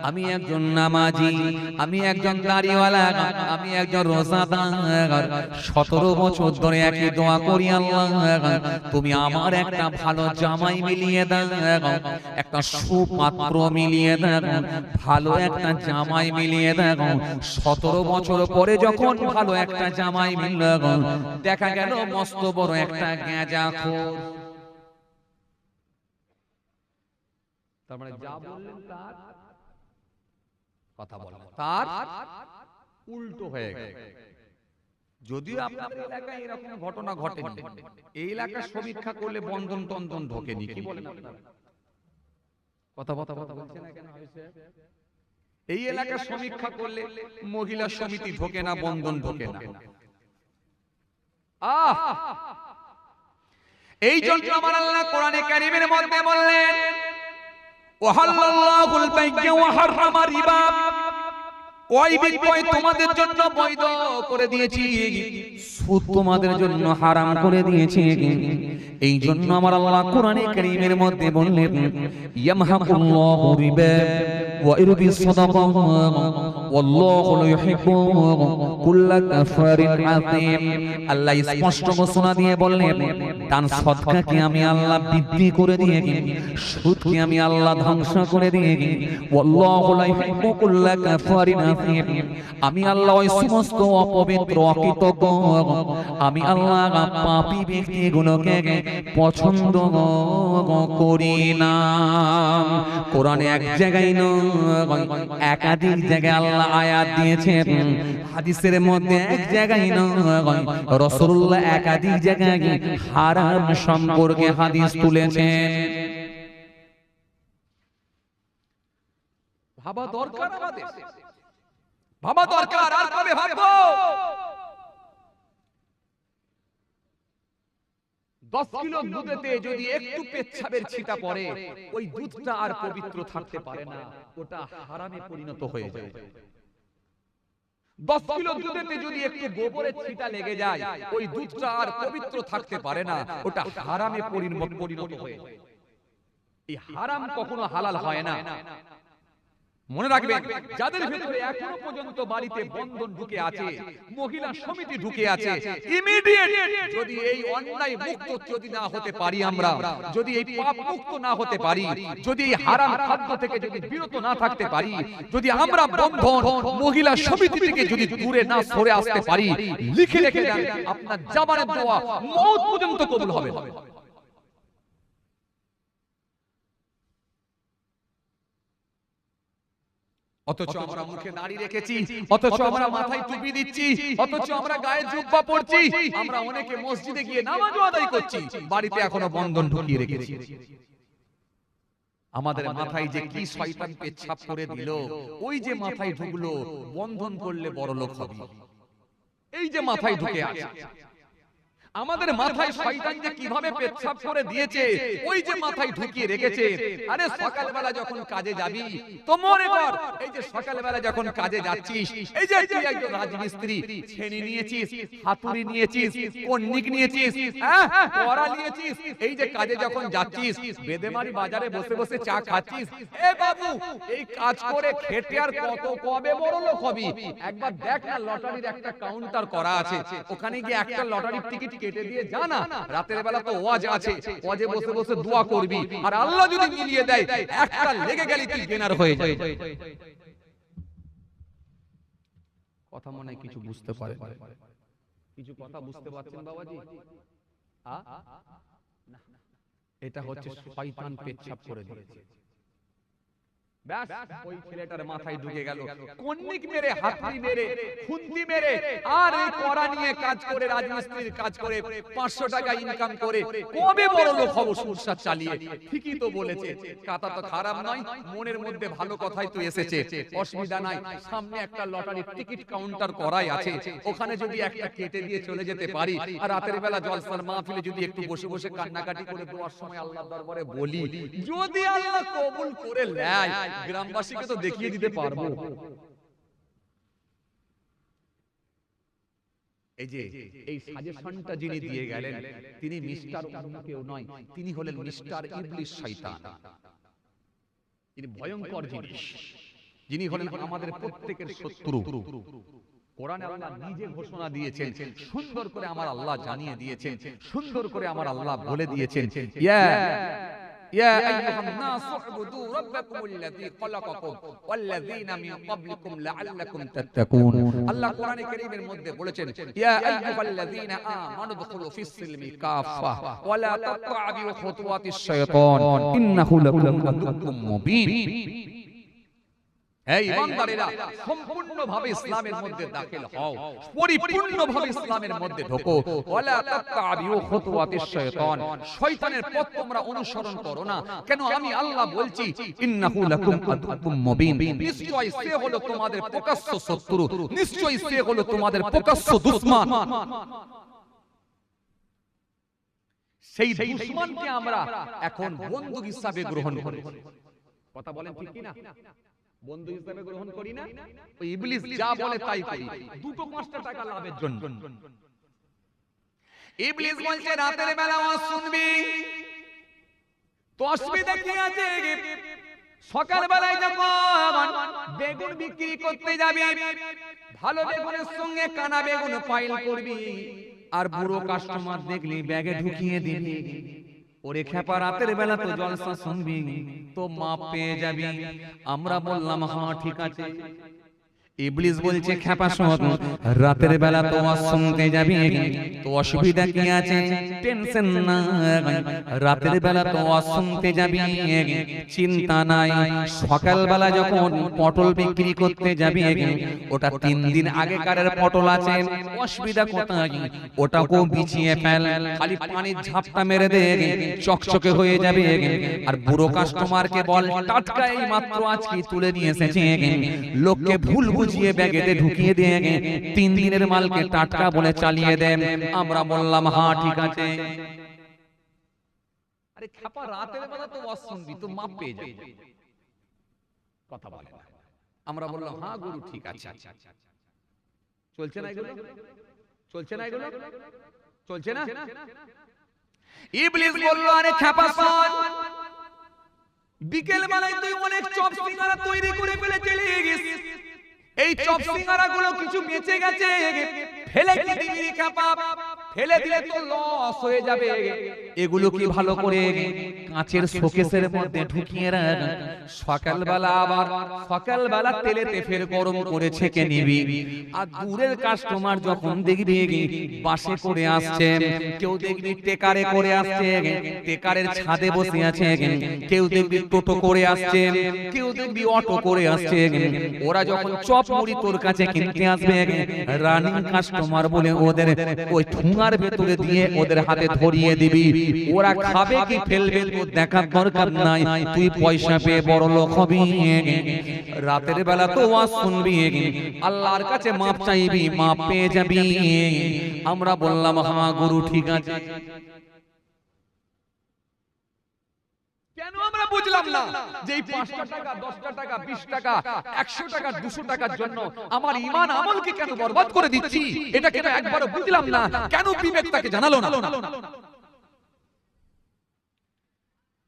আমি একজন নামাজি আমি একজন দাড়িওয়ালা আমি একজন রোজাদার 17 বছর ধরে একই দোয়া করি আল্লাহ তুমি আমার একটা ভালো জামাই মিলিয়ে দাও একটা সুপাত্র মিলিয়ে দাও ভালো একটা জামাই মিলিয়ে দাও 17 বছর পরে যখন ভালো একটা জামাই মিলল দেখা গেল মস্ত বড় একটা গাঁজাখোর তার মানে যা বললেন তার কথা বলেন তার উল্টো হয়ে গেল যদিও আপনাদের এলাকায় এরকম ঘটনা ঘটেনি এই এলাকার সমীক্ষা করলে বন্ধন তন্দন ঢোকেনি কি বলেন আপনারা কথা বলছেন না কেন হয়েছে এই এলাকার সমীক্ষা করলে মহিলা সমিতি ঢোকে না বন্ধন ঢোকে না এই জন্য আমার আল্লাহ কোরআনে কারীমের মধ্যে বললেন ওয়াহাল্লাল্লাহুল বাই'a ওয়া হারামা রিবা ওই বিক্রয় তোমাদের জন্য বৈধ করে দিয়েছি সুদ তোমাদের জন্য হারাম করে দিয়েছি এই জন্য আমার আল্লাহ কোরআনে কারীমের মধ্যে বললেন ইয়ামহাকুল্লাহু রিবা ওয়া ইরবিস সাদাকা ওয়াল্লাহু লা ইউহিব্বু কুল্লা কাফারিন আযীম আল্লাহ স্পষ্ট ঘোষণা দিয়ে বললেন দান সদকাকে আমি আল্লাহ বৃদ্ধি করে দিয়েছি সুদকে আমি আল্লাহ ধ্বংস করে দিয়েছি ওয়াল্লাহু লা ইউহিব্বু কুল্লা কাফারিন আযীম আমি আল্লাহ ওই সমস্ত অপবিত্র অকৃতজ্ঞ আমি আল্লাহ পাপী ব্যক্তিগুলোকে পছন্দ করি না কোরআনে এক জায়গায় নয় একাধিক জায়গায় আল্লাহ আয়াত দিয়েছেন হাদিসের মধ্যে এক জায়গায় নয় রাসূলুল্লাহ একাধিক জায়গায় হারাম সম্পর্কে হাদিস তুলেছেন ভাবা দরকার আমাদের ভাবা দরকার আর কবে ভাববো 10 কিলো দুধেতে যদি একটু পেচ্ছাবের ছিটা পড়ে ওই দুধটা আর পবিত্র থাকতে পারে না ওটা হারামে পরিণত হয়ে যায় 10 কিলো দুধেতে যদি একটু গোবরের ছিটা লেগে যায়, ওই দুধটা আর পবিত্র থাকতে পারে না, ওটা হারামে পরিণত হয়ে যায়। এই হারাম কখনো হালাল হয় না। মনে রাখবেন, যাদের ভিতরে এখনো পর্যন্ত বাড়িতে বন্ধন ঢুকে আছে, মহিলা সমিতি ঢুকে আছে, ইমিডিয়েট যদি এই অন্যায় মুক্ত যদি না হতে পারি আমরা, যদি এই পাপ মুক্ত না হতে পারি, যদি এই হারাম খাদ্য থেকে যদি বিরত না থাকতে পারি, যদি আমরা বন্ধন মহিলা সমিতি থেকে যদি দূরে না সরে আসতে পারি, লিখে রেখে দেন আপনার জামানের দোয়া মওত পর্যন্ত কবুল হবে না। অথচ আমরা মুখে দাড়ি রেখেছি, অথচ আমরা মাথায় টুপি দিচ্ছি, অথচ আমরা গায়ে জুব্বা পরছি, আমরা অনেকে মসজিদে গিয়ে নামাজও আদায় করছি, বাড়িতে এখনো বন্ধন ঢুকিয়ে রেখেছি। আমাদের মাথায় যে কি শয়তান পেচ্ছাপ করে দিল, ওই যে মাথায় ঢুকলো বন্ধন করলে বড়লোক হবে, এই যে মাথায় ঢুকে আছে। আমাদের মাথায় শয়তান যে কিভাবে পেচ্ছাপ করে দিয়েছে, ওই যে মাথায় ঢুকিয়ে রেখেছে। আরে সকালবেলা যখন কাজে যাবি তো মনে কর, এই যে সকালবেলা যখন কাজে যাচ্ছিস, এই যে তুই একজন রাজমিস্ত্রি, ছেনি নিয়েছিস, হাতুড়ি নিয়েছিস, কন্নিক নিয়েছিস, কড়া নিয়েছিস, এই যে কাজে যখন যাচ্ছিস, বেদেমারি বাজারে বসে বসে চা খাচ্ছিস, এ বাবু এই কাজ করে খেটে আর কবে বড়লোক হবি? একবার দেখ না, লটারির একটা কাউন্টার করা আছে, ওখানে গিয়ে একটা লটারির টিকিট কেটে দিয়ে জানা, রাতের বেলা তো ওয়াজ আছে, ওয়াজে বসে বসে দোয়া করবি, আর আল্লাহ যদি মিলিয়ে দেয় একটা লেগে গেলি তুই গেনার হয়ে যাবে। কথা মনে কিছু বুঝতে পারে, কিছু কথা বুঝতে পারছেন বাবাজি? এটা হচ্ছে শয়তান পেচ্ছাপ করে দিয়েছে। ব্যাস ওই ছেলেটার মাথায় ঢুকে গেল, কন্নিক মেরে, হাতুড়ি মেরে, খুন্তি মেরে, আর এই কড়া নিয়ে কাজ করে, রাজমিস্ত্রির কাজ করে 500 টাকা ইনকাম করে কবে বড় লোক হব সংসার চালিয়ে। ঠিকই তো বলেছে, কথা তো খারাপ নয়, মনের মধ্যে ভালো কথাই তো এসেছে, অসুবিধা নাই। সামনে একটা লটারির টিকিট কাউন্টার করাই আছে, ওখানে যদি একটা কেটে দিয়ে চলে যেতে পারি, আর রাতের বেলা জলসার মাহফিলে যদি একটু বসে বসে কান্নাকাটি করে দোয়ার সময় আল্লাহর দরবারে বলি, যদি আল্লাহ কবুল করে নেয়, গ্রামবাসীকে তো দেখিয়ে দিতে পারবো। এই যে এই সাজেশনটা যিনি দিয়ে গেলেন, তিনি মিস্টার অন্য কেউ নয়, তিনি হলেন মিস্টার ইবলিস শয়তান। তিনি ভয়ঙ্কর জিনিস, যিনি হলেন আমাদের প্রত্যেকের শত্রু। কোরআনে আল্লাহ নিজে ঘোষণা দিয়েছেন, সুন্দর করে আমার আল্লাহ জানিয়ে দিয়েছেন, সুন্দর করে আমার আল্লাহ বলে দিয়েছেন, يا أيها الناس اعبدوا ربكم الذي خلقكم والذين من قبلكم لعلكم تتقون। আল্লাহ কোরআনে কারীমের মধ্যে বলেছেন, ইয়া আইয়ুহাল্লাযীনা আমানু দুখুলু ফিস-সিলমি কাফা ওয়া লা তাত্তাবিউ খুতুওয়াতিশ শাইতান ইন্নাহু লাকুম আদুউম মুবিন। এই ইমানদারেরা, সম্পূর্ণভাবে ইসলামের মধ্যে দাখিল হও, পরিপূর্ণভাবে ইসলামের মধ্যে ঢোকো। ওয়ালা তাত্তাবিউ খুতুওয়াতিশ শাইতান, শয়তানের পথ তোমরা অনুসরণ করো না। কেন? আমি আল্লাহ বলছি, ইন্নাহু লাকুম আদুউম মুবিন, নিশ্চয়ই সে হলো তোমাদের প্রকাশ্য শত্রু, নিশ্চয়ই সে হলো তোমাদের প্রকাশ্য দুশমন। সেই দুশমনকে আমরা এখন বন্ধু হিসাবে গ্রহণ করি। কথা বলেন ঠিক কি না? বন্ধু হিসেবে গ্রহণ করি না? ওই ইবলিস যা বলে তাই করি, 2-5 টাকা লাভের জন্য। ইবলিস বলছে রাতের বেলা ওয়াজ শুনবি তো অসুবিধা কি আছে? সকাল বেলায় যখন বেগুন বিক্রি করতে যাবি, ভালো বেগুনের সঙ্গে কানা বেগুন পাইল করবি, আর বুড়ো কাস্টমার দেখলি ব্যাগে ঢুকিয়ে দিবি। ওরে খেপা, রাতের বেলা তো জলসা শুনবি তো মাপ পেয়ে যাবি। আমরা বললাম হ্যাঁ ঠিক আছে। ইবলিস বলছে খেপা শোন, রাতের বেলা তো ওয়াজ শুনতে যাবি তো অসুবিধা কি আছে? টেনশন না, রাতের বেলা তো ওয়াজ শুনতে যাবি, চিন্তা নাই। সকাল বেলা যখন পটল বিক্রি করতে যাবি, ওটা 3 দিন আগেকার পটল আছে, অসুবিধা কোথায়? ওটাকেও বিছিয়ে ফেল, খালি পানির ঝাপটা মেরে দে, চকচকে হয়ে যাবে। আর বুড়ো কাস্টমারকে বল টাটকা এই মাত্র আজকে তুলে নিয়ে এসেছে, লোককে ভুল বুঝিয়ে ব্যাগেতে ঢুকিয়ে দিয়ে 3 দিনের মালকে টাটকা বলে চালিয়ে দেন। আমরা বললাম হ্যাঁ ঠিক আছে। আরে খাপা, রাতের বেলা তো ওয়াজ শুনবি তো মাপ পেয়ে যাবি, কথা বলে। আমরা বললাম হ্যাঁ গুরু ঠিক আছে। চলছে না এগুলো? চলছে না এগুলো? চলছে না? ইবলিস বলল, আরে খেপাসন, বিকেল বেলায় তুই অনেক চপ সিঙ্গারা তৈরি করে ফেলে চলে গেছিস, এই চপ সিঙ্গারা গুলো কিছু বেঁচে গেছে, ফেলে কি দিবি খেপা? ফেলে দিলে তো লস হয়ে যাবে, এগুলো কি ভালো করে কাঁচের শোকেসের মধ্যে ঢুকিয়ে রাখ, সকালবেলা তেলেতে ফের গরম করে ছেঁকে নিবি। আর দূরের কাস্টমার যখন দেখবি বাসে করে আসছে, কেউ দেখবি টেকারে করে আসছে, টেকারের ছাদে বসে আছে, কেউ দেখবি টোটো করে আসছে, কেউ দেখবি অটো করে আসছে, ওরা যখন চপ মুড়ি তোর কাছে কিনতে আসবে, রানিং কাস্টমার বলে ওদের ওই ঠুঙার ভেতরে দিয়ে ওদের হাতে ধরিয়ে দিবি। ওরা খাবে কি ফেলবে তোর দেখার দরকার নাই, তুই পয়সা পেয়ে বড় লোক হবি। রাতের বেলা তো ওয়াজ শুনবি, আল্লাহর কাছে মাপ চাইবি, মাপ পেয়ে যাবি। আমরা বললাম হ্যাঁ গুরু ঠিক আছে। কেন আমরা বুঝলাম না যে এই 5 টাকা 10 টাকা 20 টাকা 100 টাকা 200 টাকার জন্য আমার ঈমান আমলকে কেন বরবাদ করে দিচ্ছি? এটা কেন একবারও বুঝলাম না? কেন বিবেক তাকে জানালো না?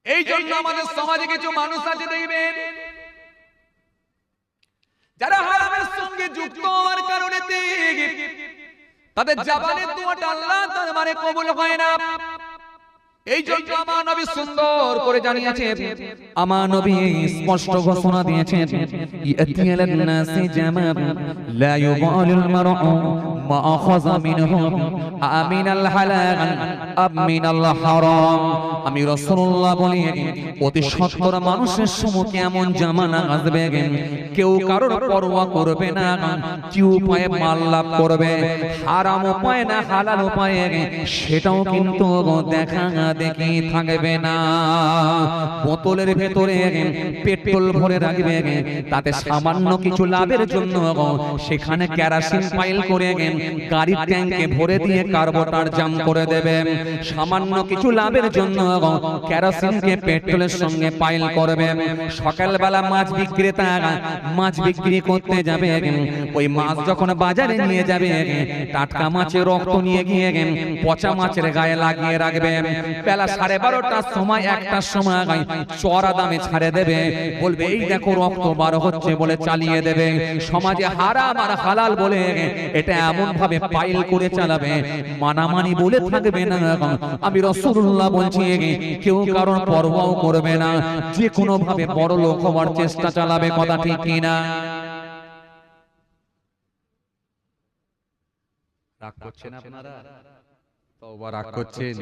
এই জন্য আমাদের সমাজে কিছু মানুষ আছে দেখবেন, যারা হারামের সঙ্গে যুক্ত হওয়ার কারণে তাদের জবানের দোয়াটা আল্লাহ তার মানে কবুল হয় না। এই জন্য আমার নবী সুন্দর করে জানিয়েছেন, আমার নবী স্পষ্ট ঘোষণা দিয়েছেন, ইয়াতিয়ালান নাসি জামাব লা ইউবালিল মারউ মা আখাযা মিনহু আমিনাল হালাল আমিনাল হারাম। আমি রাসূলুল্লাহ বলি, অতি সত্তর মানুষের সম্মুখে এমন জামানা আসবে, কেউ কারোর পরোয়া করবে না, কি উপায়ে মাল লাভ করবে, হারাম উপায়ে না হালাল উপায়ে, সেটাও কিন্তু দেখা দেখি থাকবে না। বোতলের ভেতরে পেট্রোল ভরে রাখবে, তাতে সামান্য কিছু লাভের জন্য সেখানে কেরোসিন পাইল করে গাড়ির ট্যাঙ্কে ভরে দিয়ে কার্বোরেটর জাম করে দেবে। সামান্য কিছু লাভের জন্য কেরোসিনকে পেট্রোলের সঙ্গে পাইল করবে। সকালবেলা মাছ বিক্রেতা মাছ বিক্রি করতে যাবে, ওই মাছ যখন বাজারে নিয়ে যাবে, টাটকা মাছের রক্ত নিয়ে গিয়ে পচা মাছের গায়ে লাগিয়ে রাখবে। বেলা 12:30টার সময় 1টার সময় চড়া দামে ছাড়ে দেবে, বলবে এই দেখো রক্ত বার হচ্ছে বলে চালিয়ে দেবে। সমাজে হারাম আর হালাল বলে এটা এমন ভাবে পাইল করে চালাবে, মানামানি বলে থাকবে না। আমি রাসূলুল্লাহ বলছি, কেউ কারণ পরোয়াও করবে না, যে কোনো ভাবে বড় লোক হওয়ার চেষ্টা চালাবে। কথা ঠিক কিনা? রাগ করছেন আপনারা? তওবা রাগ করছেন?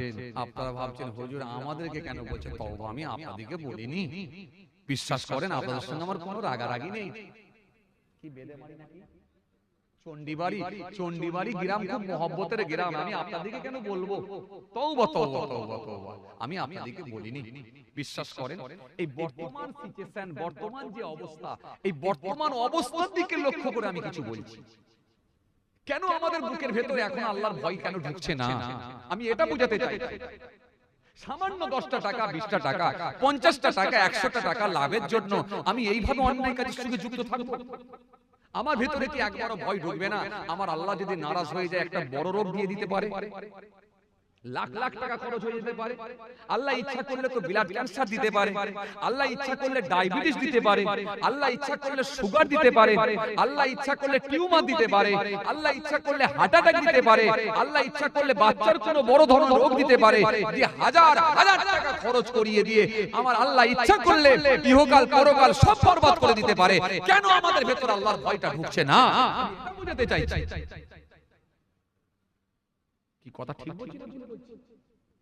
আপনারা ভাবছেন হুজুর আমাদেরকে কেন বলছেন তওবা? আমি আপনাদেরকে বলিনি। বিশ্বাস করেন আপনাদের সঙ্গে আমার কোনো রাগারাগি নেই। কি বেদে মারি নাকি? চন্ডিবাড়ি গ্রাম খুব মহব্বতের গ্রাম, আমি আপনাদেরকে কেন বলবো? তওবা তওবা তওবা তওবা, আমি আপনাদেরকে বলিনি। বিশ্বাস করেন এই বর্তমান সিচুয়েশন, বর্তমান যে অবস্থা, এই বর্তমান অবস্থার দিকে লক্ষ্য করে আমি কিছু বলছি। কেন আমাদের বুকের ভেতরে এখন আল্লাহর ভয় কেন ঢুকছে না, আমি এটা বুঝাতে চাই। সামান্য 10টা টাকা 20টা টাকা 50টা টাকা 100টা টাকা লাভের জন্য আমি এইভাবে অন্যায় কাজের সঙ্গে যুক্ত থাকবো? আমার ভেতরে কি একবারও ভয় ঢুকবে না আমার আল্লাহ যদি নারাজ হয়ে যায় একটা বড় রোগ দিয়ে দিতে পারে, লাখ লাখ টাকা খরচ হয়ে যেতে পারে? আল্লাহ ইচ্ছা করলে তো ব্লাড ক্যান্সার দিতে পারে, আল্লাহ ইচ্ছা করলে ডায়াবেটিস দিতে পারে, আল্লাহ ইচ্ছা করলে সুগার দিতে পারে, আল্লাহ ইচ্ছা করলে টিউমার দিতে পারে, আল্লাহ ইচ্ছা করলে হার্ট অ্যাটাক দিতে পারে, আল্লাহ ইচ্ছা করলে বাচ্চার কোনো বড় ধরনের রোগ দিতে পারে। যে হাজার হাজার টাকা খরচ করিয়ে দিয়ে আমার আল্লাহ ইচ্ছা করলে ইহকাল পরকাল সব বরবাদ করে দিতে পারে। কেন আমাদের ভেতর আল্লাহর ভয়টা ঢুকছে না? এটা বুঝাতে চাইছি। কি কথা ঠিক বলছি?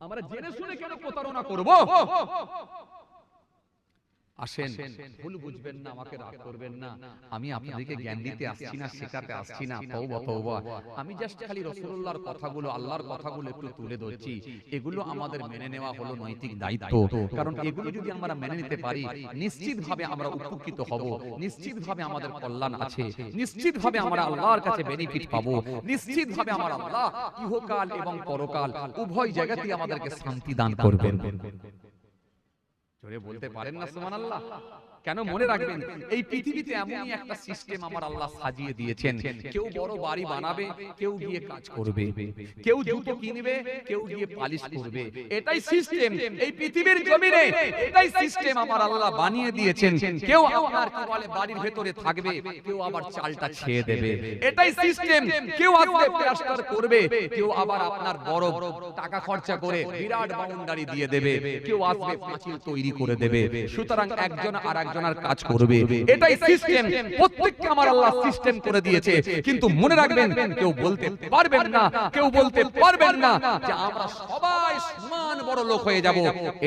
আমরা জেনে শুনে কেন প্রতারণা করব? আসেন, ভুল বুঝবেন না, আমাকে রাগ করবেন না, আমি আপনাদেরকে জ্ঞান দিতে আসছি না, শেখাতে আসছি না। তওবা তওবা, আমি জাস্ট খালি রাসূলুল্লাহর কথাগুলো, আল্লাহর কথাগুলো একটু তুলে ধরছি। এগুলো আমাদের মেনে নেওয়া হলো নৈতিক দায়িত্ব। কারণ এগুলো যদি আমরা মেনে নিতে পারি, নিশ্চিতভাবে আমরা উপকৃত হব, নিশ্চিতভাবে আমাদের কল্যাণ আছে, নিশ্চিতভাবে আমরা আল্লাহর কাছে বেনিফিট পাবো, নিশ্চিতভাবে আমার আল্লাহ ইহকাল এবং পরকাল উভয় জায়গাতেই আমাদেরকে শান্তি দান করবেন। জোরে বলতে পারেন না সুবহানাল্লাহ? কেন মনে রাখবেন, এই পৃথিবীতে এমনই একটা সিস্টেম আমার আল্লাহ সাজিয়ে দিয়েছেন। কেউ বড় বাড়ি বানাবে, কেউ গিয়ে কাজ করবে, কেউ জুতো কিনবে, কেউ গিয়ে পালিশ করবে। এটাই সিস্টেম এই পৃথিবীর জমিনে, এটাই সিস্টেম আমার আল্লাহ বানিয়ে দিয়েছেন। কেউ আপনার কি বলে বাড়ির ভেতরে থাকবে, কেউ আবার চালটা ছেয়ে দেবে। এটাই সিস্টেম। কেউ আসবে প্লাস্টার করবে, কেউ আবার আপনার বড় টাকা খরচা করে বিরাট বাউন্ডারি দিয়ে দেবে, কেউ আসবে পাঁচিল তৈরি করে দেবে। সুতরাং একজন আরেকজনের কাজ করবে, এটাই সিস্টেম। প্রত্যেককে আমার আল্লাহ সিস্টেম করে দিয়েছে। কিন্তু মনে রাখবেন, কেউ বলতে পারবেন না, কেউ বলতে পারবেন না যে আমরা সবাই সমান বড় লোক হয়ে যাব।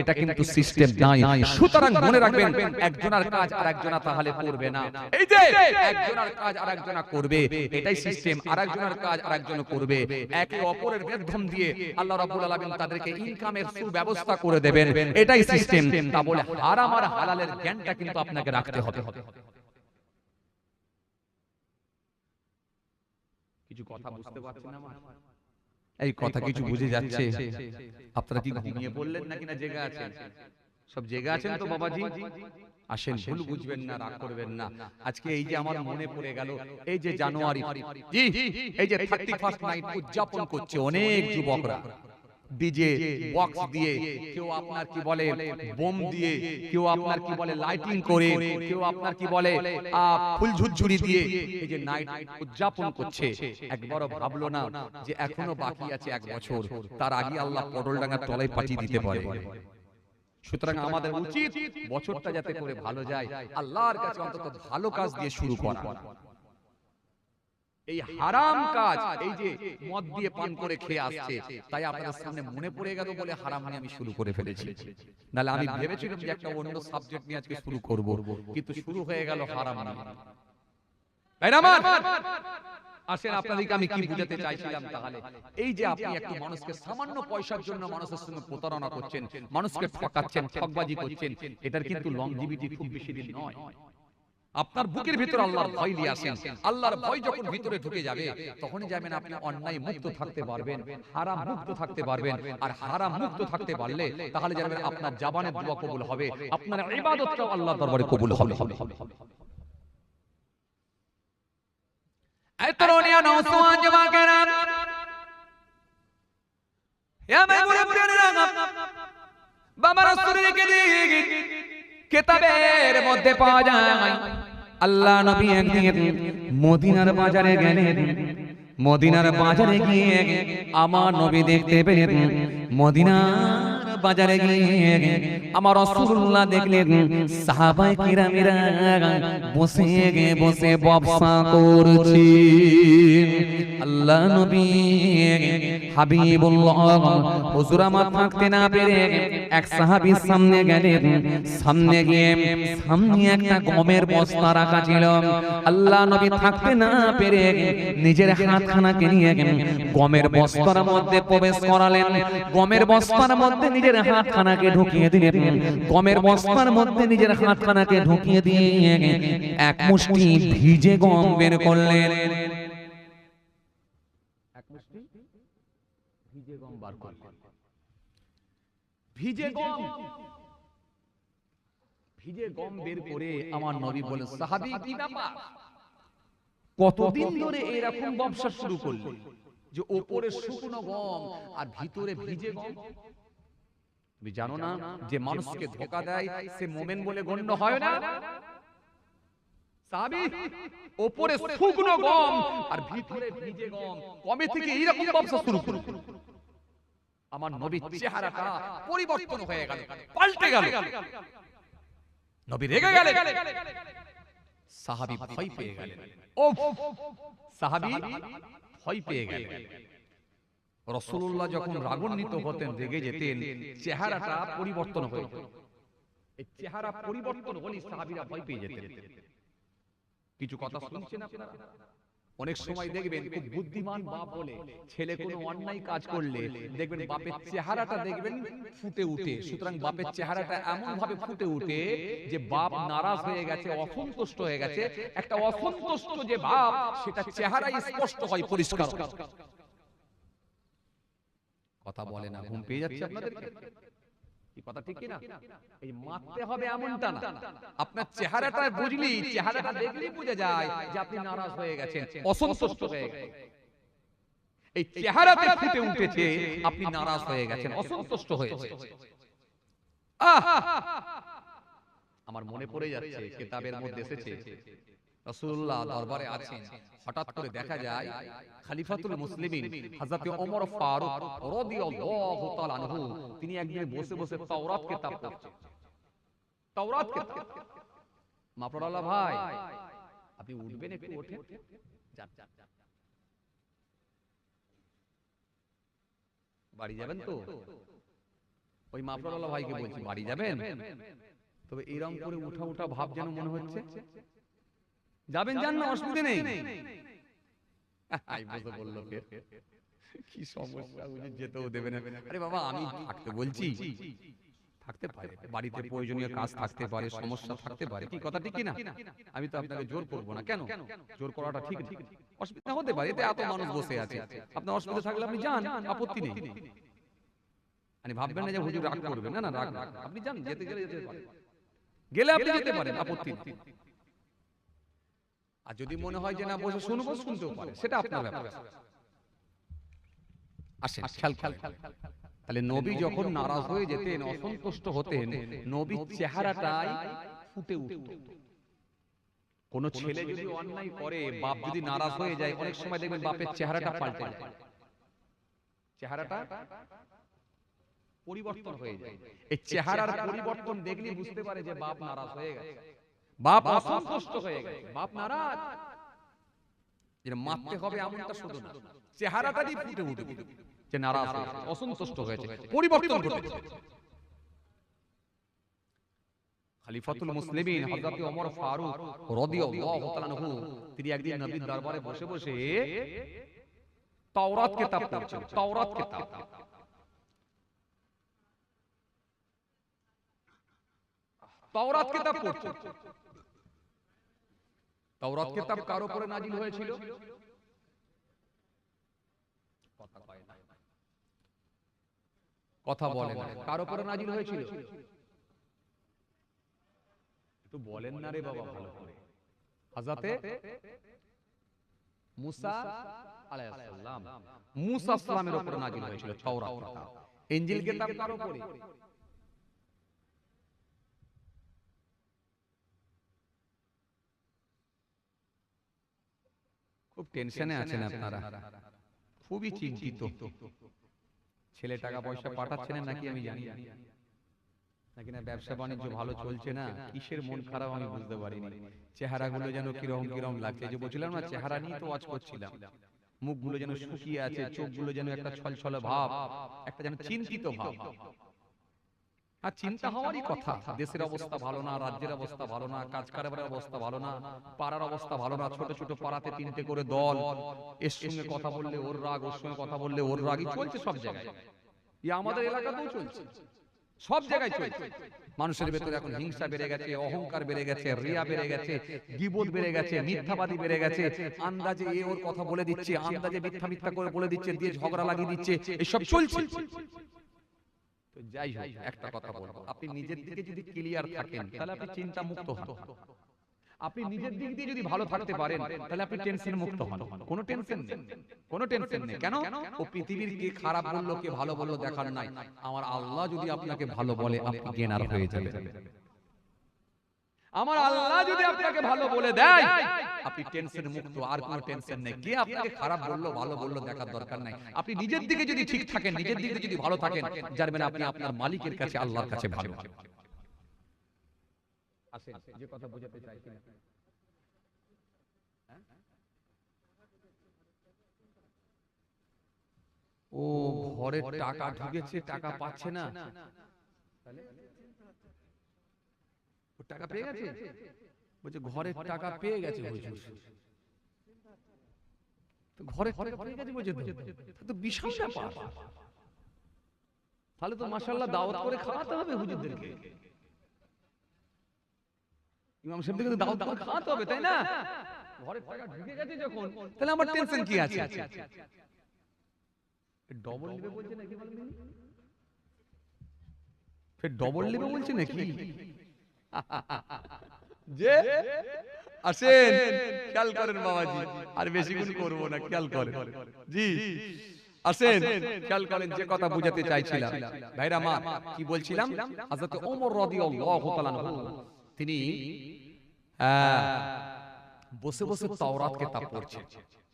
এটা কিন্তু সিস্টেম নাই। সুতরাং মনে রাখবেন, একজনের কাজ আরেকজনা তাহলে করবে না। এই যে একজনের কাজ আরেকজনা করবে, এটাই সিস্টেম। আরেকজনের কাজ আরেকজন করবে, একে অপরের মাধ্যম দিয়ে আল্লাহ রাব্বুল আলামিন তাদেরকে ইনকামের সুব্যবস্থা করে দেবেন। এটাই সিস্টেম। তা বলে হারাম আর হালালের জ্ঞানটা কিন্তু আপনাকে রাখতে হবে। কিছু কথা বুঝতে পারছেন আমার? এই কথা কিছু বুঝে যাচ্ছে? আপনারা কি ঘুমিয়ে পড়লেন নাকি না জেগে আছেন? সব জেগে আছেন তো বাবাজি? আসেন, ভুল বুঝবেন না, রাগ করবেন না। আজকে এই যে আমার মনে পড়ে গেল, এই যে জানুয়ারি, জি এই যে 31st নাইট উদযাপন করছে অনেক যুবকরা, ডিজে বক্স দিয়ে, কেউ আপনার কি বলে বোম দিয়ে, কেউ আপনার কি বলে লাইটিং করে, কেউ আপনার কি বলে ফুল ঝুরঝুরি দিয়ে এই যে নাইট উদযাপন করছে। একবারও ভাবলো না যে এখনো বাকি আছে 1 বছর, তার আগে আল্লাহ পটলডাঙ্গার তলায় পাঠিয়ে দিতে পারে। সুতরাং আমাদের উচিত বছরটা যাতে করে ভালো যায়, আল্লাহর কাছে অন্তত ভালো কাজ দিয়ে শুরু করা। এই হারাম কাজ, এই যে মদ দিয়ে পান করে খেয়ে আসছে, তাই আপনাদের সামনে মনে পড়ে গেল বলে হারাম নিয়ে আমি শুরু করে ফেলেছি। নাহলে আমি ভেবেছিলাম যে একটা অন্য সাবজেক্ট নিয়ে আজকে শুরু করব, কিন্তু শুরু হয়ে গেল হারাম নিয়ে। তাই না? আসেন, আপনাদেরকে আমি কি বুঝাতে চাইছিলাম তাহলে, এই যে আপনি একটু মানুষকে সামান্য পয়সার জন্য মানুষের সঙ্গে প্রতারণা করছেন, মানুষকে ঠকাচ্ছেন, ঠকবাজি করছেন, এটার কিন্তু লংজিভিটি খুব বেশি দিন নয়। আপনার বুকের ভিতরে আল্লাহর ভয় নিয়ে আসেন। আল্লাহর ভয় যখন ভিতরে ঢুকে যাবে, তখনই যাবেন আপনি অন্যায় মুক্ত থাকতে পারবেন, হারাম মুক্ত থাকতে পারবেন। আর হারাম মুক্ত থাকতে পারলে তাহলে যাবেন আপনার জবানের দোয়া কবুল হবে, আপনার ইবাদতটাও আল্লাহর দরবারে কবুল হবে। এই তরুণিয়া নওজওয়ান যুবকেরা, ইয়া মুরব্বিরা, বাবা রাসূলের কিতাবের মধ্যে পাওয়া যায়, আল্লাহ নবী একদিন মদিনার বাজারে গেলেন। মদিনার বাজারে গিয়ে আমার নবী দেখতে পেলেন, মদিনার বাজারে গিয়ে আমার রাসূলুল্লাহ দেখলেন সাহাবায়ে কিরামেরা বসে বসে ব্যবসা করছে। আল্লাহ নবী হাবিবুল্লাহ হুজুর আমার থাকতে না পেরে এক সাহাবীর সামনে গেলেন। সামনে গিয়ে সামনে একটা গমের বস্তা রাখা ছিল। আল্লাহ নবী থাকতে না পেরে নিজের হাতখানাকে নিয়ে গমের বস্তার মধ্যে প্রবেশ করালেন। গমের বস্তার মধ্যে নিজের হাতখানাকে ঢুকিয়ে দিলেন। গমের বস্তার মধ্যে নিজের হাতখানাকে ঢুকিয়ে দিয়ে এক মুষ্টি ভিজে গম বের করলেন। এক মুষ্টি ভিজে গম বার করলেন। ভিজে গম, ভিজে গম বের করে আমার নবী বলেন, সাহাবী কি ব্যাপার, কতদিন ধরে এরকম ব্যবসা শুরু করলেন যে উপরে শুকনো গম আর ভিতরে ভিজে গম? তুমি জানো না যে মানুষকে ধোঁকা দেয় সে মুমিন বলে গণ্য হয় না? সাহাবী, উপরে শুকনো গম আর ভিতরে ভিজে গম, কবে থেকে এরকম ব্যবসা শুরু করলেন? আমার নবীর চেহারাটা পরিবর্তন হয়ে গেল, পাল্টে গেল। নবী রেগে গেলেন, সাহাবী ভয় পেয়ে গেলেন। ও সাহাবী ভয় পেয়ে গেলেন। রাসূলুল্লাহ যখন রাগান্বিত হতেন, রেগে যেতেন, চেহারাটা পরিবর্তন হয়ে যেত। এই চেহারা পরিবর্তন হলে সাহাবীরা ভয় পেয়ে যেতেন। কিছু কথা শুনছেন আপনারা? অনেক সময় দেখবেন খুব বুদ্ধিমান বাপ বলে ছেলে কোনো অন্যায় কাজ করলে দেখবেন বাপের চেহারাটা দেখবেন ফুটে উঠে। সুতরাং বাপের চেহারাটা এমন ভাবে ফুটে উঠে যে বাপ নারাজ হয়ে গেছে, অসন্তুষ্ট হয়ে গেছে। একটা অসন্তুষ্ট যে বাপ, সেটা চেহারাই স্পষ্ট হয়, পরিষ্কার। কথা বলে না, ঘুম পেয়ে যাচ্ছে আপনাদেরকে? কি কথা ঠিক কি না? এই মারতে হবে এমনটা না, আপনার চেহারাটা বুঝলি, চেহারাটা দেখলেই বোঝা যায় যে আপনি নারাজ হয়ে গেছেন, অসন্তুষ্ট হয়ে গেছেন। এই চেহারাতে ফুটে উঠেছে আপনি নারাজ হয়ে গেছেন, অসন্তুষ্ট হয়েছে। আমার মনে পড়ে যাচ্ছে, কিতাবের মধ্যে এসেছে রাসূলুল্লাহ দরবারে আছেন, হঠাৎ করে দেখা যায় খলিফাতুল মুসলিমিন হযরত ওমর ফারুক রাদিয়াল্লাহু তাআলা আনহু তিনি একদিন বসে বসে তাওরাত কিতাব পড়ছেন। তাওরাত কিতাব। মাফরুল্লাহ ভাই, আপনি উঠবেন, একটু ওঠেন, যান বাড়ি যাবেন তো? ওই মাফরুল্লাহ ভাইকে বলছি বাড়ি যাবেন? তবে এরকম করে উঠা উঠা ভাব যেন মনে হচ্ছে যাবেন, যান না, অসুবিধা নেই। বুঝে বলল কি সমস্যা, বুঝে যেতেও দেবে না। আরে বাবা, আমি থাকতে বলছি, থাকতে পারে, বাড়িতে প্রয়োজনীয় কাজ থাকতে পারে, সমস্যা থাকতে পারে, কি কথা ঠিক কি না? আমি তো আপনাকে জোর করব না, কেন জোর করাটা ঠিক না? অসুবিধা হতে পারে, এতে এত মানুষ বসে আছে, আপনার অসুবিধা থাকলে আপনি যান, আপত্তি নেই। মানে ভাববেন না যে হুজুর রাগ করবেন, না না, রাগ না, আপনি যান, যেতে গেলে যেতে পারেন, গেলে আপনি যেতে পারেন, আপত্তি নেই। আর যদি মনে হয় যে না বসে শুনবো, শুনতেও পারে, সেটা আপনার ব্যাপার। আসেন, খেয়াল খেয়াল। তাহলে নবী যখন নারাজ হয়ে যেতেন, অসন্তুষ্ট হতেন, নবীর চেহারাটাই ফুটে উঠত। কোন ছেলে যদি অন্যায় করে, বাপ যদি নারাজ হয়ে যায়, অনেক সময় দেখবেন বাপের চেহারাটা পাল্টে যায়, চেহারাটা পরিবর্তন হয়ে যায়। এই চেহারার পরিবর্তন দেখলে বুঝতে পারে যে বাপ নারাজ হয়ে গেছে, বাপ অসন্তুষ্ট হয়ে গেছে, বাপ নারাজ। যেটা মারতে হবে এমনটা শুধু না, চেহারাটাই ফুটে উঠবে যে নারাজ হয়েছে, অসন্তুষ্ট হয়েছে, পরিবর্তন ঘটেছে। খলিফাতুল মুসলিমিন হযরত ওমর ফারুক রাদিয়াল্লাহু তাআলা আনহু তিনি একদিন নবীর দরবারে বসে বসে তাওরাত কিতাব পড়ছেন। তাওরাত কিতাব, তাওরাত কিতাব পড়ছেন। তাওরাত কিতাব কার উপরে নাজিল হয়েছিল? কথা বলেন, কার উপরে নাজিল হয়েছিল? একটু বলেন না রে বাবা ভালো করে। হযরতে মুসা আলাইহিস সালাম, মুসা সালামের উপরে নাজিল হয়েছিল তাওরাত কিতাব। ইনজিল কিতাব কার উপরে? খুব টেনশনে আছেন আপনারা, খুবই চিন্তিত। ছেলে টাকা পয়সা পাঠাচ্ছেন নাকি আমি জানি না, নাকি না ব্যবসা বাণিজ্য ভালো চলছে না, কিসের মন খারাপ আমি বুঝতে পারিনি। চেহারাগুলো যেন কিরকম কিরকম লাগছে, যে বলছিলাম না চেহারা নিয়ে তো ওয়াজ করছিলাম, মুখগুলো যেন শুকিয়ে আছে, চোখগুলো যেন একটা ছলছল ভাব, একটা যেন চিন্তিত ভাব। আর চিন্তা হওয়ারই কথা, দেশের অবস্থা ভালো না, রাজ্যের অবস্থা ভালো না, কাজ কারবারের অবস্থা ভালো না, পাড়ার অবস্থা ভালো না, ছোট ছোট পাড়াতে তিনটে করে দল, এর সঙ্গে কথা বললে ওর রাগ, ওর সঙ্গে কথা বললে ওর রাগই চলছে সব জায়গায়। আমাদের এলাকাতেও চলছে, সব জায়গায় চলছে। মানুষের ভেতরে এখন হিংসা বেড়ে গেছে, অহংকার বেড়ে গেছে, রিয়া বেড়ে গেছে, গীবত বেড়ে গেছে, মিথ্যাবাদী বেড়ে গেছে, আন্দাজে এ ওর কথা বলে দিচ্ছে, আন্দাজে মিথ্যা মিথ্যা করে বলে দিচ্ছে, দিয়ে ঝগড়া লাগিয়ে দিচ্ছে, এসব চলছে। তো যাই হোক, একটা কথা বলবো, আপনি নিজের দিকে যদি ক্লিয়ার থাকেন তাহলে আপনি চিন্তা মুক্ত হন। আপনি নিজের দিক দিয়ে যদি ভালো থাকতে পারেন তাহলে আপনি টেনশন মুক্ত হন, কোনো টেনশন নেই, কোনো টেনশন নেই। কেন? ও পৃথিবীর কে খারাপ বললো কে ভালো বললো দেখার নাই, আমার আল্লাহ যদি আপনাকে ভালো বলে আপনি জ্ঞানার হয়ে যাবেন। আমার আল্লাহ যদি আপনাকে ভালো বলে দেয় আপনি টেনশন মুক্ত, আর কোনো টেনশন নেই। কে আপনাকে খারাপ বললো ভালো বললো দেখার দরকার নাই। আপনি নিজের দিকে যদি ঠিক থাকেন, নিজের দিকে যদি ভালো থাকেন, জানবেন আপনি আপনার মালিকের কাছে, আল্লাহর কাছে ভালো। আসেন, যে কথা বোঝাতে চাই কিনা, ও ঘরে টাকা ঢুকেছে, টাকা পাচ্ছে না, ও টাকা পেয়ে গেছে, বলছে ঘরের টাকা পেয়ে গেছে হুজুর, তো ঘরে টাকা পেয়ে গেছে বলছে, তো বিশাল ব্যাপার, তাহলে তো মাশাআল্লাহ দাওয়াত করে খাওয়াতে হবে হুজুরদেরকে, ইমাম সাহেবদেরকে দাওয়াত করে খাওয়াতে হবে, তাই না? ঘরে টাকা ঢুকে গেছে যখন, তাহলে আমার টেনশন কি আছে? ডবল নেবে বলছে নাকি বলেন? ফের ডবল নেবে বলছে নাকি? যে আসেন, খেয়াল করেন বাবাজি, আর বেশিক্ষণ করবো না, খেয়াল করেন জি, আসেন খেয়াল করেন যে কথা বুঝাতে চাইছিলাম। ভাইরা মা, কি বলছিলাম? হযরত ওমর রাদিয়াল্লাহু তাআলা আনহু তিনি বসে বসে তাওরাত কিতাব পড়ছেন।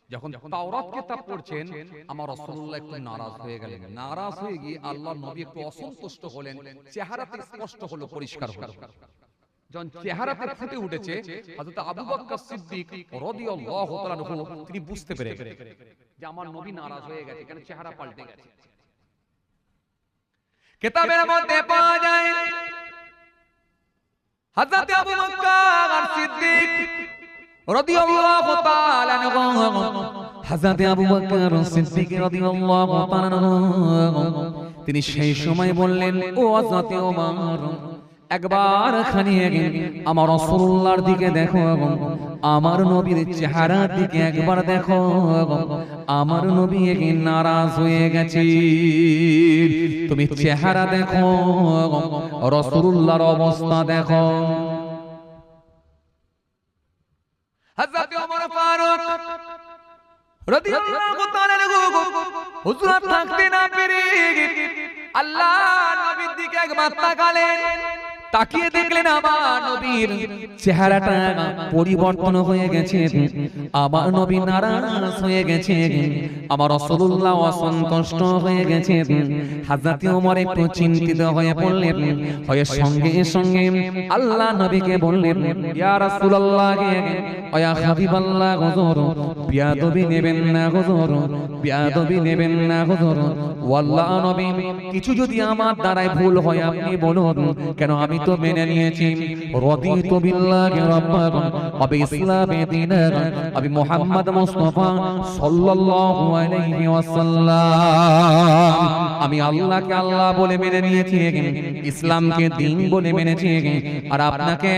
যখন তাওরাত কিতাব পড়ছেন, আমার রাসূলুল্লাহ একটু নারাজ হয়ে গেলেন। নারাজ হয়ে গিয়ে আল্লাহর নবী একটু অসন্তুষ্ট হলেন, চেহারাতে স্পষ্ট হলো, পরিষ্কার হলো। যখন চেহারাতে ফুটে উঠেছে, হযরত আবু বকর সিদ্দিক রাদিয়াল্লাহু তাআলা আনহু তিনি বুঝতে পেরে গেলেন যে আমার নবী নারাজ হয়ে গেছে, কেন চেহারা পাল্টে গেছে। কিতাবের মধ্যে পাওয়া যায় হযরত আবু বকর সিদ্দিক রাদিয়াল্লাহু তাআলা আনহু, হযরত আবু বকর সিদ্দিক রাদিয়াল্লাহু তাআলা আনহু তিনি সেই সময় বললেন, ও হযরত ওমর, একবার খানি আমার রাসূলুল্লাহর দিকে দেখো, আমার নবীর চেহারার দিকে একবার দেখো, আমার নবী নারাজ হয়ে গেছে। তুমি চেহারা দেখো, রাসূলুল্লাহর অবস্থা দেখো। হযরত ওমর ফারুক রাদিয়াল্লাহু তাআলা আনহু হুজুর থাকতে না পেরে আল্লাহর নবীর দিকে একবার তাকালেন। তাকিয়ে দেখলেন আমার নবীর চেহারাটা পরিবর্তন হয়ে গেছে, আমার নবী নারাজ হয়ে গেছে, আমার রাসূলুল্লাহ অসন্তুষ্ট হয়ে গেছে। হযরত ওমর একটু চিন্তিত হয়ে পড়লেন, হয়ে সঙ্গে সঙ্গে আল্লাহ নবীকে বললেন, ইয়া রাসূলুল্লাহ, ইয়া হাবিবাল্লাহ, হুজুর বিয়াদবি নেবেন না, হুজুর বিয়াদবি নেবেন না, হুজুর ওয়াল্লাহ নবী, কিছু যদি আমার দ্বারাই ভুল হয় আপনি বলুন, কেন আমি তো মেনে নিয়েছি, রাদিতু বিল্লাহি রাব্বান ওয়া বিইসলামি দীনান ওয়া বিমুহাম্মদ মুস্তাফা সাল্লাল্লাহু আলাইহি ওয়াসাল্লাম, আমি আল্লাহকে আল্লাহ বলে মেনে নিয়েছি, ইসলামকে দ্বীন বলে মেনেছি, আর আপনাকে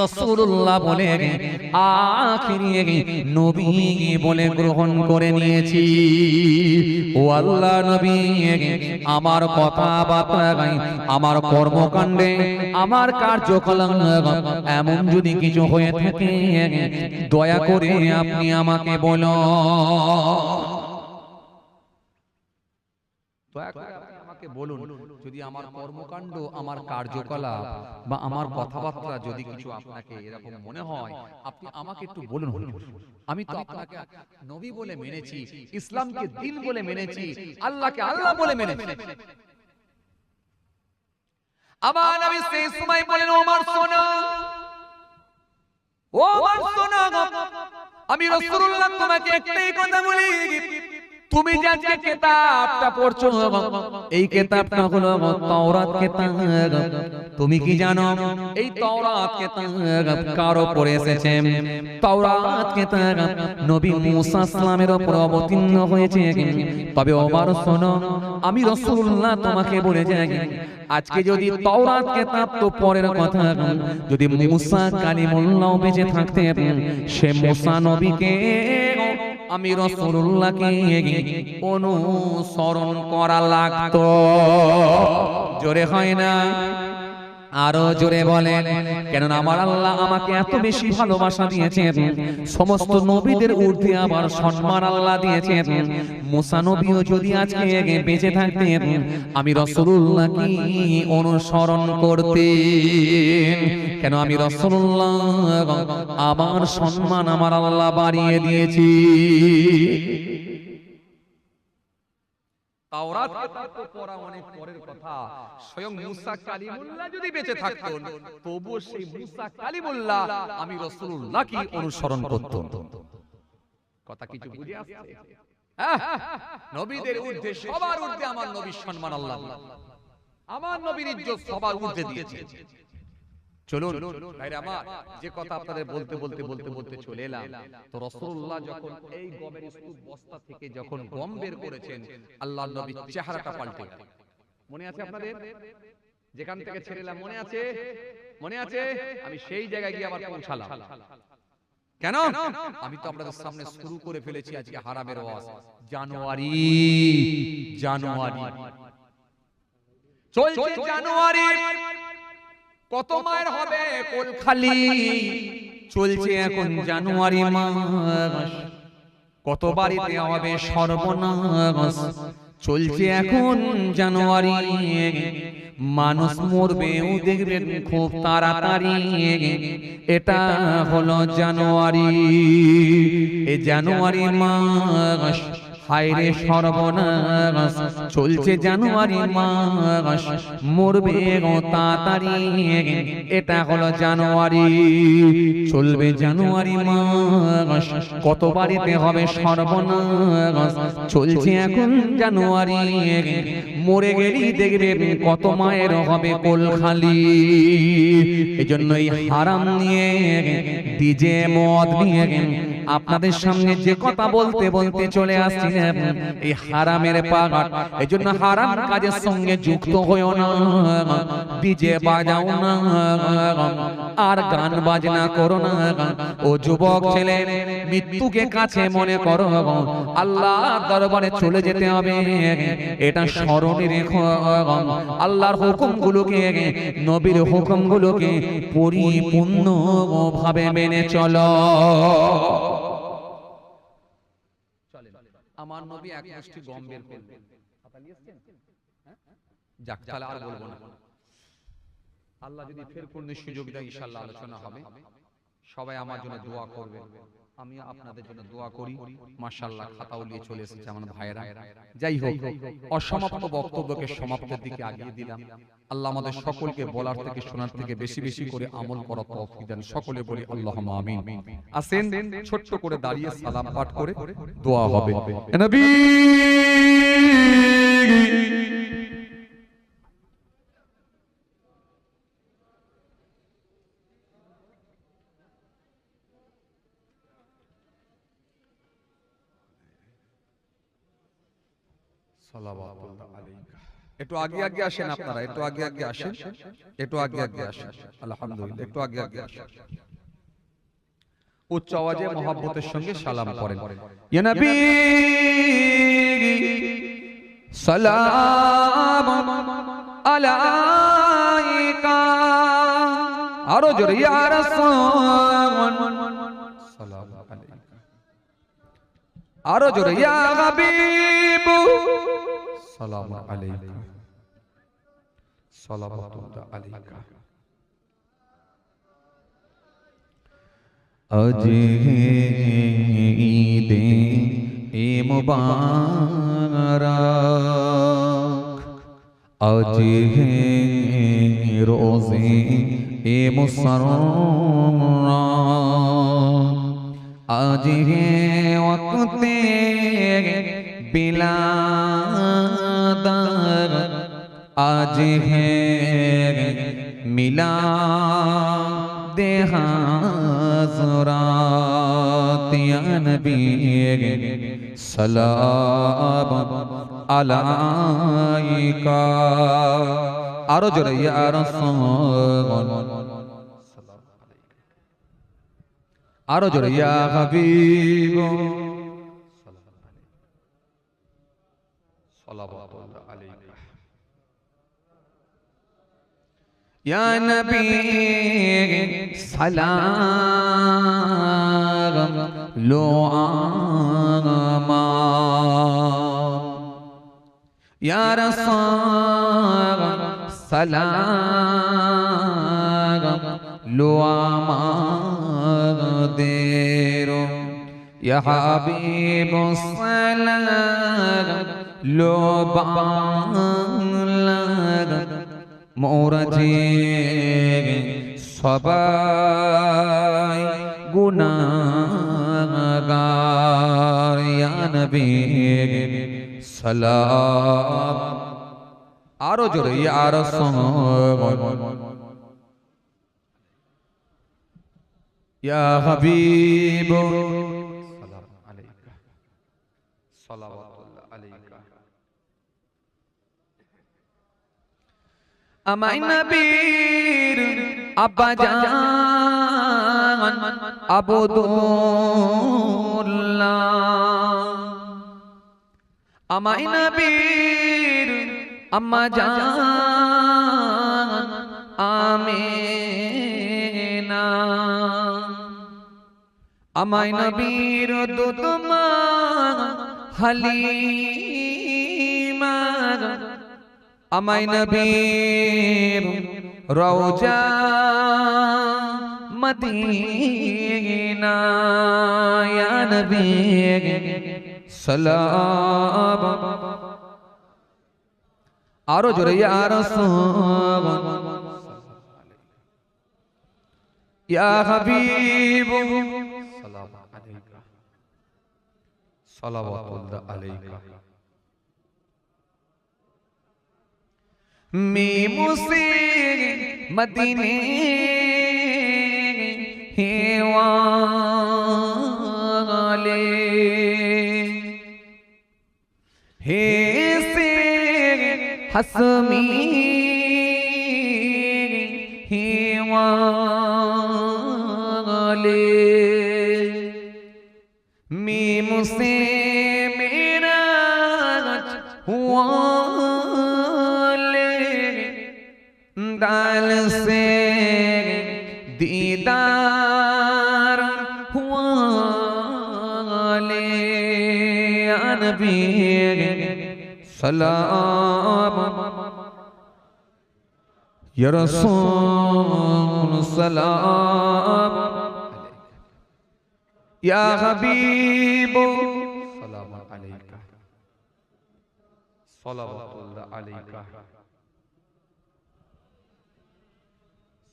রাসূলুল্লাহ বলে আখিরি নবী বলে গ্রহণ করে নিয়েছি। ও আল্লাহ নবী, আমার কথাবার্তা, আমার কর্মকাণ্ডে, আমার কার্যকলাপ এমন যদি কিছু হয়ে থাকে, দয়া করে আপনি আমাকে বলুন, দয়া করে আপনি আমাকে বলুন, যদি আমার কর্মকাণ্ড, আমার কার্যকলাপ বা আমার কথাবার্তা যদি কিছু আপনাকে এরকম মনে হয়, আপনি আমাকে একটু বলুন। আমি তো আপনাকে নবী বলে মেনেছি, ইসলামকে দ্বীন বলে মেনেছি, আল্লাহকে আল্লাহ বলে মেনেছি। আমার নবী সেই সময় বলেন, ওমর শোনো, ওমর শোনো, আমি রাসূলুল্লাহ তোমাকে একটাই কথা বলি, তুমি যে আজকে কিতাবটা পড়ছো, এই কিতাবটা হলো তাওরাত কিতাব। তুমি কি জানো এই তাওরাত কিতাব কার উপর এসেছে? তাওরাত কিতাব নবী মুসা সালামের উপর অবতীর্ণ হয়েছে। তবে ওমর শোনো, আমি রাসূলুল্লাহ তোমাকে বলে যাই, আজকে যদি তাওরাত কিতাব তো পরের কথা, যদি মুসা কালিমুল্লাহ বেঁচে থাকতেন, সে মুসা নবীকে আমি রাসূলুল্লাহকে অনুসরণ করা লাগতো। জোরে হয় না? আরো জোরে বলেন, কেননা আমার আল্লাহ আমাকে এত বেশি ভালোবাসা দিয়েছেন, সমস্ত নবীদের ঊর্ধ্বে আমার সম্মান আল্লাহ দিয়েছেন। মুসা নবীও যদি আজকে বেঁচে থাকতেন, আমি রাসূলুল্লাহকে অনুসরণ করতেন। কেন আমি রাসূলুল্লাহ, আমার সম্মান আমার আল্লাহ বাড়িয়ে দিয়েছি। তাওরাত কিতাব তো পড়া অনেক পরের কথা, স্বয়ং মুসা কালিমুল্লাহ যদি বেঁচে থাকতেন, তবুও সেই মুসা কালিমুল্লাহ আমি রাসূলুল্লাহকে অনুসরণ করতাম। কথা কিছু বুঝে আসছে? নবীদের ঊর্ধ্বে, সবার ঊর্ধ্বে আমার নবীর সম্মান আল্লাহ, আমার নবীর ইজ্জত সবার ঊর্ধ্বে দিয়েছে। চলুন ভাইরা আমার, যে কথা আপনাদের বলতে বলতে বলতে বলতে চলে এলাম, তো রাসূলুল্লাহ যখন এই গমের স্তূপ বস্তা থেকে যখন গম বের করেছেন, আল্লাহর নবীর চেহারাটা পাল্টে গেল। মনে আছে আপনাদের? যেখান থেকে ছেড়েলাম মনে আছে? মনে আছে? আমি সেই জায়গায় গিয়ে আবার পৌঁছালাম। কেন? আমি তো আপনাদের সামনে শুরু করে ফেলেছি আজকে হারামের ওয়াজ। জানুয়ারি, জানুয়ারি চলছে জানুয়ারি, কত মায়ের হবে কোল খালি। চলছে এখন জানুয়ারি মাস, কত বাড়িতে হবে সর্বনাশ। চলছে এখন জানুয়ারি, মানুষ মরবেও দেখবেন খুব তাড়াতাড়ি। এটা হলো জানুয়ারি, এই জানুয়ারি মাস হায়রে সর্বনাশ। চলছে জানুয়ারি মাস, মরবে গো তাড়াতাড়ি। এটা হলো জানুয়ারি, চলবে জানুয়ারি মাস, কত বাড়িতে হবে সর্বনাশ। চলছে এখন জানুয়ারি, মরে গেলেই দেখবেন কত মায়ের হবে কোল খালি। এজন্য এই হারাম নিয়ে, ডিজে মদ নিয়ে আপনাদের সামনে যে কথা বলতে বলতে চলে আসছি, এই হারামের পাগাট। এজন্য হারাম কাজের সঙ্গে যুক্ত হইও না, ডিজে বাজাও না, আর গান বাজনা করো না। ও যুবক ছেলে, মৃত্যুকে কাছে মনে করো, আল্লাহর দরবারে চলে যেতে হবে, এটা স্মরণে রেখো। আল্লাহর হুকুমগুলোকে, নবীর হুকুমগুলোকে পরিপূর্ণ ভাবে মেনে চলো। আমার নবী এক মুষ্টি গম বের করলেন, যাক তাহলে আর বলবো না। আল্লাহ যদি ফের কোন সুযোগ দেয় ইনশাআল্লাহ আলোচনা হবে। সবাই আমার জন্য দোয়া করবেন, আমি আপনাদের জন্য দোয়া করি। মাশাআল্লাহ খাতাও নিয়ে চলে এসেছে আমার ভাইয়েরা। যাই হোক, অসমাপ্ত বক্তব্যকে সমাপ্তির দিকে আগিয়ে দিলাম। আল্লাহ আমাদের সকলকে বলার থেকে শোনার থেকে বেশি বেশি করে আমল করার তৌফিক দেন। সকলে বলি আল্লাহুম্মা আমিন। আসেন ছোট্ট করে দাঁড়িয়ে সালাম পাঠ করে দোয়া হবে। নবী একটু আগে আগে আসেন আপনারা, একটু আগে আগে আসেন, একটু আগে আগে আসেন। আলহামদুলিল্লাহ, একটু আগে আগে আসেন। উচ্চ আওয়াজে মহব্বতের সঙ্গে সালাম করেন। ইয়া নবী সালাম আলাইকা, আরো জোরে ইয়া রাসূল সালাম আলাইকা, আরো জোরে ইয়া হাবিব সালাম আলাইকা, সালাওয়াতুল্লাহ আলাইকা। আজ ঈদে মুবারক, আজ রোজে মুসররত, আজ ওয়াক্তে बिलादत, आज है मिलाद हज़रात। या नबी सलाम अलैका, आरो जोरे या रसूल, आरो जोरे या हबीब सल्लल्लाहु अलैहि। या नबी सलाम लो आमा, या रसूल सलाम लो आमा देरो, या हबीब सलाम लो बांगला मोरजे सबाई गुनाहगार। या नबी सलाम, आरो जोरे या रसूल, या हबीब सलाम अलैका, सलावतुल्लाह अलैका। আমায় নবীর আব্বা জান আবদুল্লাহ, আমায় নবীর আম্মা জান আমেনা আমায় নবীর দুধ মা হালিমা আমায় নবীর রওজা মদিনা ইয়া নবী সালাম আরো জোরে ইয়া রাসূল ইয়া হাবিব সালাম আলাইকা সালাওয়াতুল্লাহ আলাইকা মিমুসি মদিনে হেওয়ালে হে সে হসমি হেওয়ালে মিমুসে মেরা हुआ दाल से दीदार हुआ ले नबी सलाम या रसूल सलाम या हबीब सलाम अलैका सलावतुल्लाह अलैका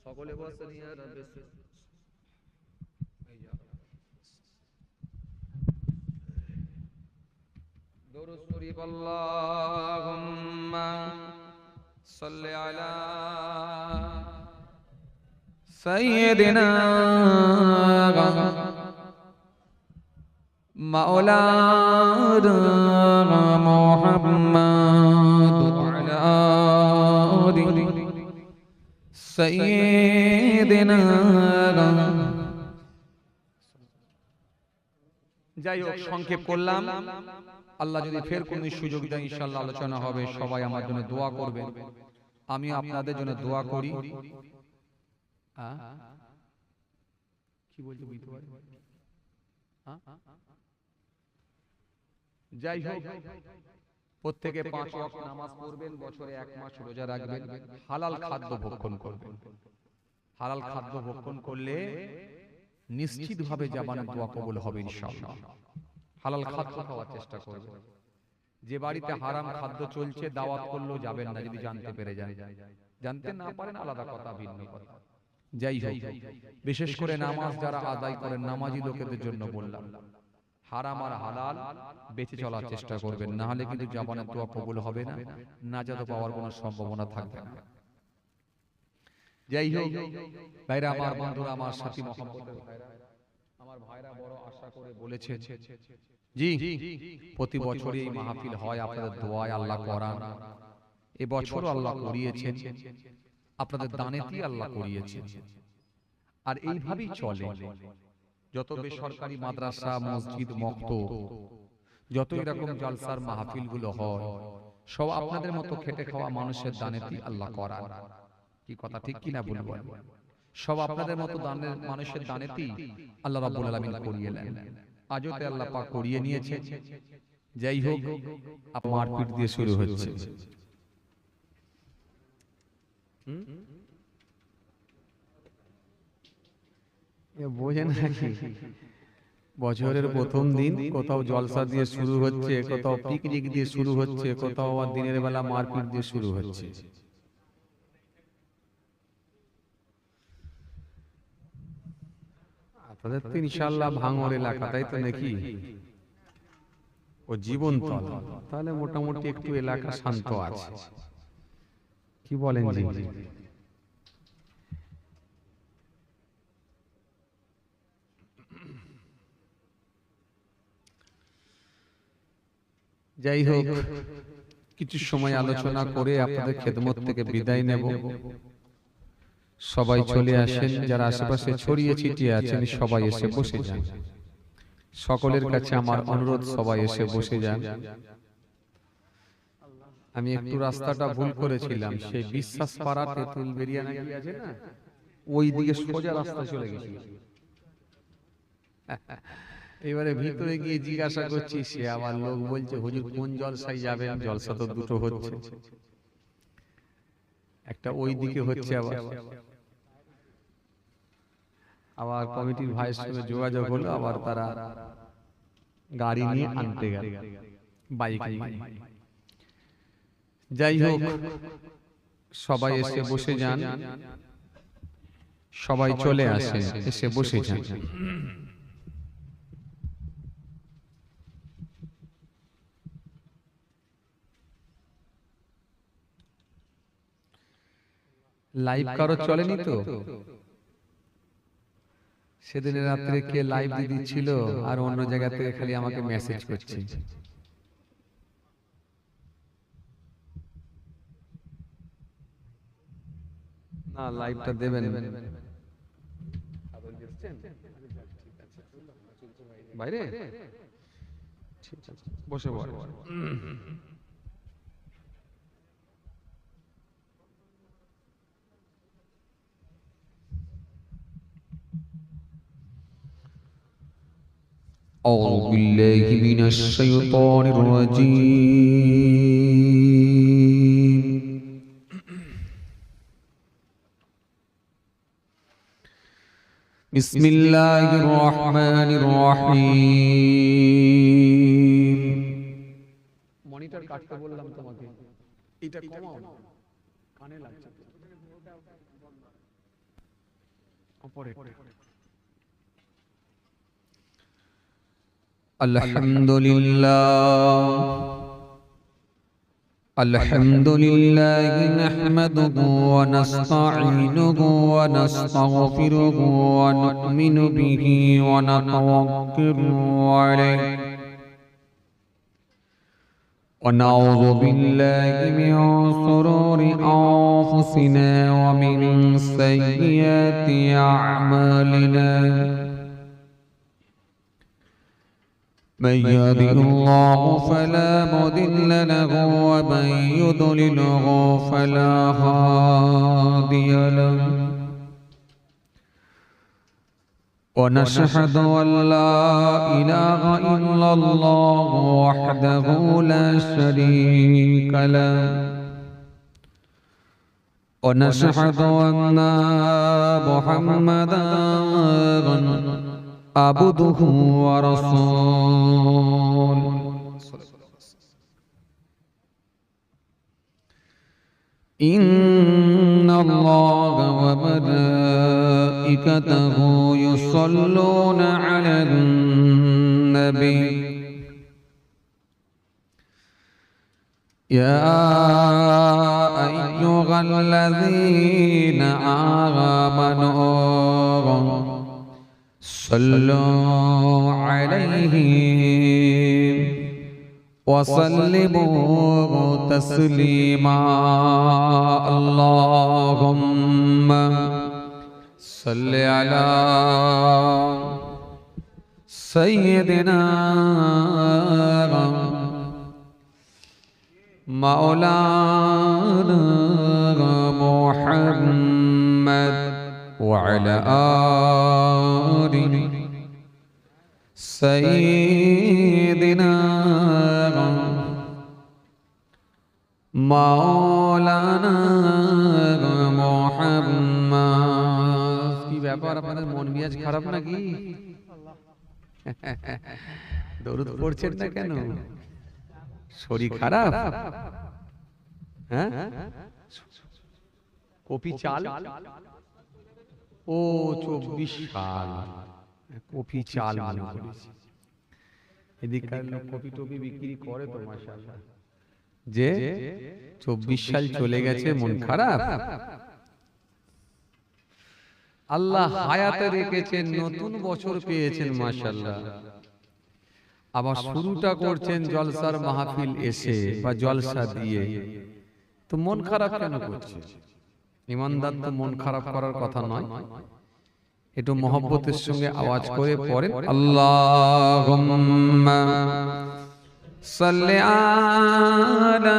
সকলে বসেন ইয়া রাব্বি দরুদ শরীফ আল্লাহুম্মা সাল্লি আলা সাইয়্যিদিনা মাওলানা মুহাম্মদ ওয়া আলা আলিহি সাইয়্যিদিনা যাই হোক সংক্ষেপ করলাম আল্লাহ যদি ফের কোন সুযোগ দেয় ইনশাআল্লাহ আলোচনা হবে সবাই আমার জন্য দোয়া করবেন আমি আপনাদের জন্য দোয়া করি কি বলতে বুঝতে পারি যাই হোক প্রত্যেকে 5 ওয়াক্ত নামাজ পড়বেন বছরে 1 মাস রোজা রাখবেন হালাল খাদ্য ভক্ষণ করবেন হালাল খাদ্য ভক্ষণ করলে নিশ্চিতভাবে জাবানের দোয়া কবুল হবে ইনশাআল্লাহ হালাল খাদ্য খাওয়ার চেষ্টা করবেন যে বাড়িতে হারাম খাদ্য চলছে দাওয়াত করলেও যাবেন না যদি জানতে পেরে যান জানতে না পারেন আলাদা কথা ভিন্ন কথা যাই হোক বিশেষ করে নামাজ যারা আদায় করেন নামাজি লোকেদের জন্য বললাম হারাম আর হালাল বেঁচে চলার চেষ্টা করবেন না হলে কিন্তু জাবানের দোয়া কবুল হবে না নাজাত পাওয়ার কোনো সম্ভাবনা থাকবে না যাই হোক ভাইরা আমার বন্ধুরা আমার সাথী মহব্বতের ভাইরা আমার ভাইরা বড় আশা করে বলেছে জি প্রতি বছরই এই মাহফিল হয় আপনাদের দোয়ায় আল্লাহ করান এবছরও আল্লাহ করিয়েছেন আপনাদের দানেতেই আল্লাহ করিয়েছেন আর এইভাবেই চলে যত বেসরকারি মাদ্রাসা মসজিদ মক্তব যত এরকম জলসার মাহফিল গুলো হয় সব আপনাদের মতো খেটে খাওয়া মানুষের দানেতেই আল্লাহ করান কি কথা ঠিক কিনা বলবো সব আপনাদের মতো দানের মানুষের দানেতেই আল্লাহ রাব্বুল আলামিন করিয়ে নেন আজতে আল্লাহ পাক করিয়ে নিয়েছে যাই হোক আপনার মারপিট দিয়ে শুরু হচ্ছে বোঝেন নাকি বছরের প্রথম দিন কোথাও জলসা দিয়ে শুরু হচ্ছে কোথাও পিকনিক দিয়ে শুরু হচ্ছে কোথাও আবার দিনের বেলা মারপিট দিয়ে শুরু হচ্ছে আপনাদের তো ইনশাআল্লাহ ভাঙর এলাকা তাই তো নাকি ও জীবনতল তাহলে মোটামুটি একটু এলাকা শান্ত আছে কি বলেন জি যাই হোক কিছু সময় আলোচনা করে আপনাদের খেদমত থেকে বিদায় নেব সবাই চলে আসেন যারা আশেপাশে ছড়িয়ে ছিটিয়ে আছেন সবাই এসে বসে যান সকলের কাছে আমার অনুরোধ সবাই এসে বসে যান আমি একটু রাস্তাটা ভুল করেছিলাম, সেই বিশ্বাস পাড়া তেঁতুল বেরিয়া নাকি আছে না, ওই দিকে সোজা রাস্তা চলে গেছি। এবারে ভিতরে গিয়ে জিজ্ঞাসা করছি, সে আবার লোক বলছে হুজুর কোন জলসায় যাবেন? জলসা তো দুটো হচ্ছে, একটা ওই দিকে হচ্ছে, আবার কমিটির ভাইয়ের সঙ্গে যোগাযোগ হলো, আবার তারা গাড়ি নিয়ে আনতে গেল, বাইক নিয়ে। যাই হোক, সবাই এসে বসে যান, সবাই চলে আসে, এসে বসে যান। লাইভ কারো চলেনি তো? সেদিনের রাত্রে কে লাইভ দিচ্ছিল আর অন্য জায়গা থেকে খালি আমাকে মেসেজ করছে। না, লাইভটা দেবেন বাইরে, বসে বসে أعوذ بالله من الشيطان الرجيم. بسم الله الرحمن الرحيم. মনিটর কাটতে বললাম তোমাকে, এটা কমাও না, কানে লাগছে। الحمد لله نحمده ونستعينه ونستغفره ونؤمن به ونتوكل عليه ونعوذ بالله من شرور أنفسنا ومن سيئات أعمالنا. من يهده الله فلا مضل له ومن يضلله فلا هادي له. ونشهد أن لا إله إلا الله وحده لا شريك له. ونشهد أن محمدا عبده ورسوله. إن الله وملائكته يصلون على النبي يا أيها الذين آمنوا صلوا عليه وسلموا تسليما. اللهم صل على سيدنا مولانا محمد وعلى آله سيدنا مولانا محمد. কি ব্যাপার, আপনাদের মন মেজাজ খারাপ নাকি? দরুদ পড়ছেন না কেন? শরীর খারাপ? হ্যাঁ, কপি চাল, ও 24 সাল কপি চাল মনে করেছি। এদিককার লোক কপি টপি বিক্রি করে তো, মাশাআল্লাহ। যে 24 সাল চলে গেছে, মন খারাপ? আল্লাহ হায়াতে রেখেছেন, নতুন বছর পেয়েছেন, মাশাআল্লাহ। আবার শুরুটা করছেন জলসার মাহফিল এসে বা জলসা দিয়ে, তো মন খারাপ কেন করছে? ইমানদার তো মন খারাপ করার কথা নয়। একটু মহব্বতের সঙ্গে আওয়াজ করে পড়েন, আল্লাহুম্মা সাল্লি আলা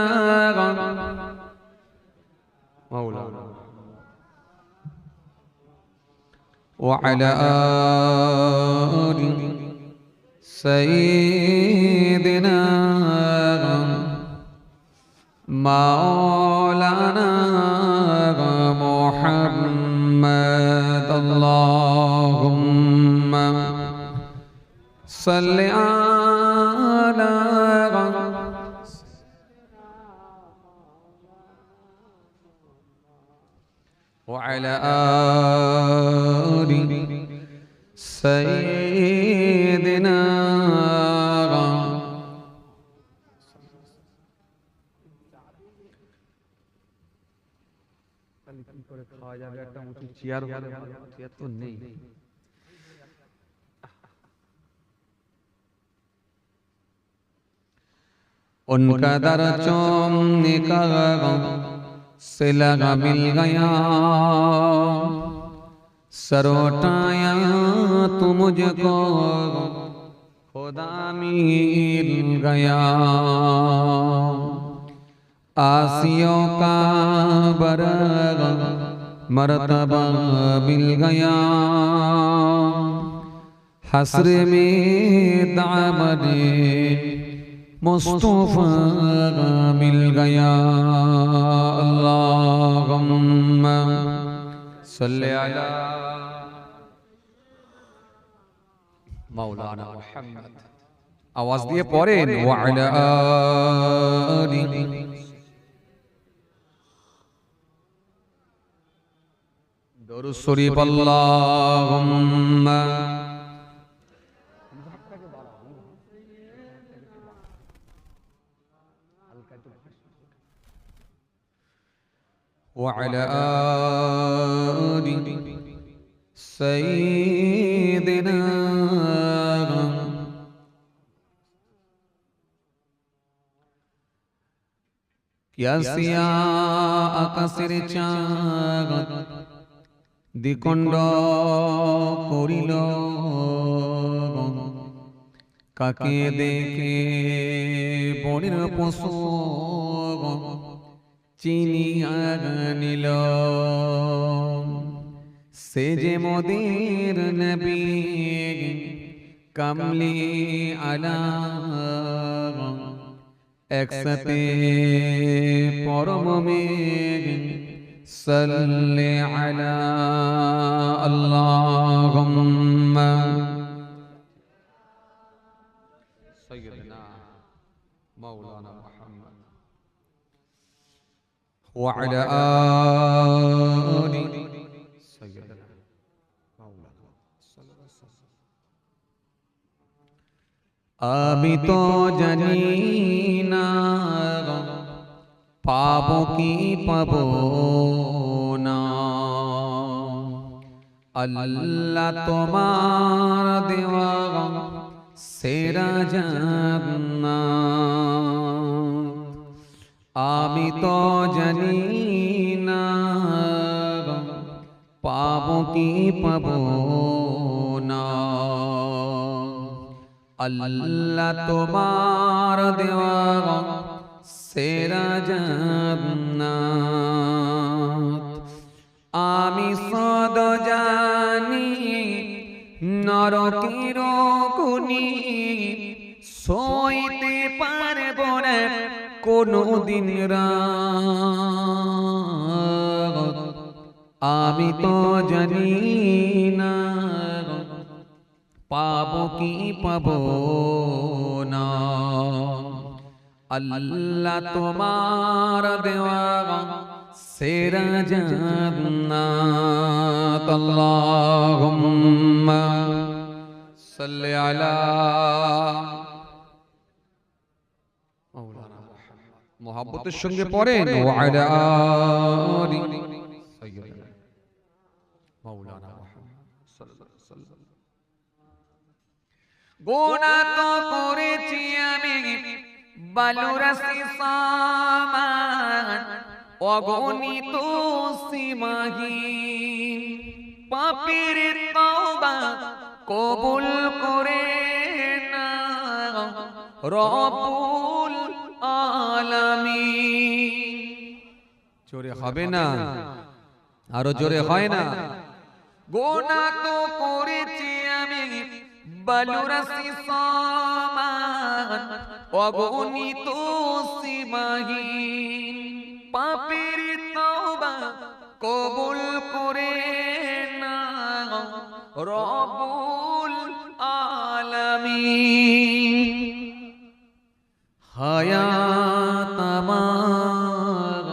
মাওলানা ওয়া আলা আলি সাইয়্যিদিনা মাওলানা মুহাম্মদ আল্লাহুম্মা সাল্লি আলা وعلى آل سيدنا उनका दर चूमने का से लगा मिल गया सर उठाया तो मुझको खुदा मिल गया आसियों का बरग मर्तबा मिल गया हसर में दामने मुस्तफा मिल गया अल्लाहुम्मा सल्ली अला मौलाना मुहम्मद आवाज दिए पढ़ें व अला आलि दुरूद शरीफ अल्लाहुम्मा وعلى آل سيدنا क्या सिया आकाशेर चाँद দ্বিখণ্ড করিল কাকে দেখে বনের পশু চিনিয়া নিল সে যে মোদের নবী কামলি আলা একসাথে পরম মেঘ সাল্লি আলা আল্লাহুম্মা সাইয়্যিদিনা মাওলানা মুহাম্মদ ওয়া আলা আলি সাইয়্যিদিনা মাওলানা আমি তো জানি না পাবো কি পাবো না আল্লাহ তোমার দেওয়া সেরা জান্নাত আমি তো জানি না পাবো কি পাবো না আল্লাহ তোমার দেওয়া সেরা জান্নাত আমি সদ জানি নরকের কুনি সইতে পারবো না কোনদিন রাত আমি তো জানি না পাবো কি পাবো না আল্লাহ তোমার দেওয়া সেরা জান্নাত আল্লাহুম্মা সাল্লি আলা মাওলানা মুহাম্মদ মুহাব্বতের সঙ্গে পড়েন ওয়া আলা আলি সাইয়্যিদিনা মাওলানা মুহাম্মদ সাল্লাল্লাহু আলাইহি ওয়াসাল্লাম গুনাহ তো করেছি আমি বালুরাসি সামান অগণিত সীমাহীন পাপের তওবা কবুল করে না রব্বুল আলামিন। জোরে হবে না, আরো জোরে হয় না। গোনা তো করেছি আমি বালুরাসি সমান, অগণিত সীমাহীন, পাপের তওবা কবুল করে না রব্বুল আলামিন। হায়াত আমার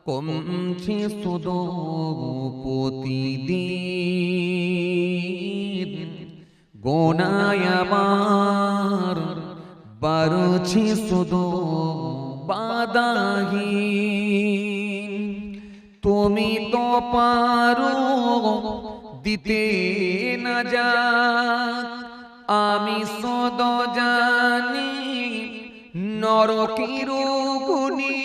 কমছে শুধু প্রতিদিন, গোনায় আমার বাড়ছে শুধু বাধাহীন। তুমি তো পারো দিতে না যা, আমি সদ জানি নরকের গুনি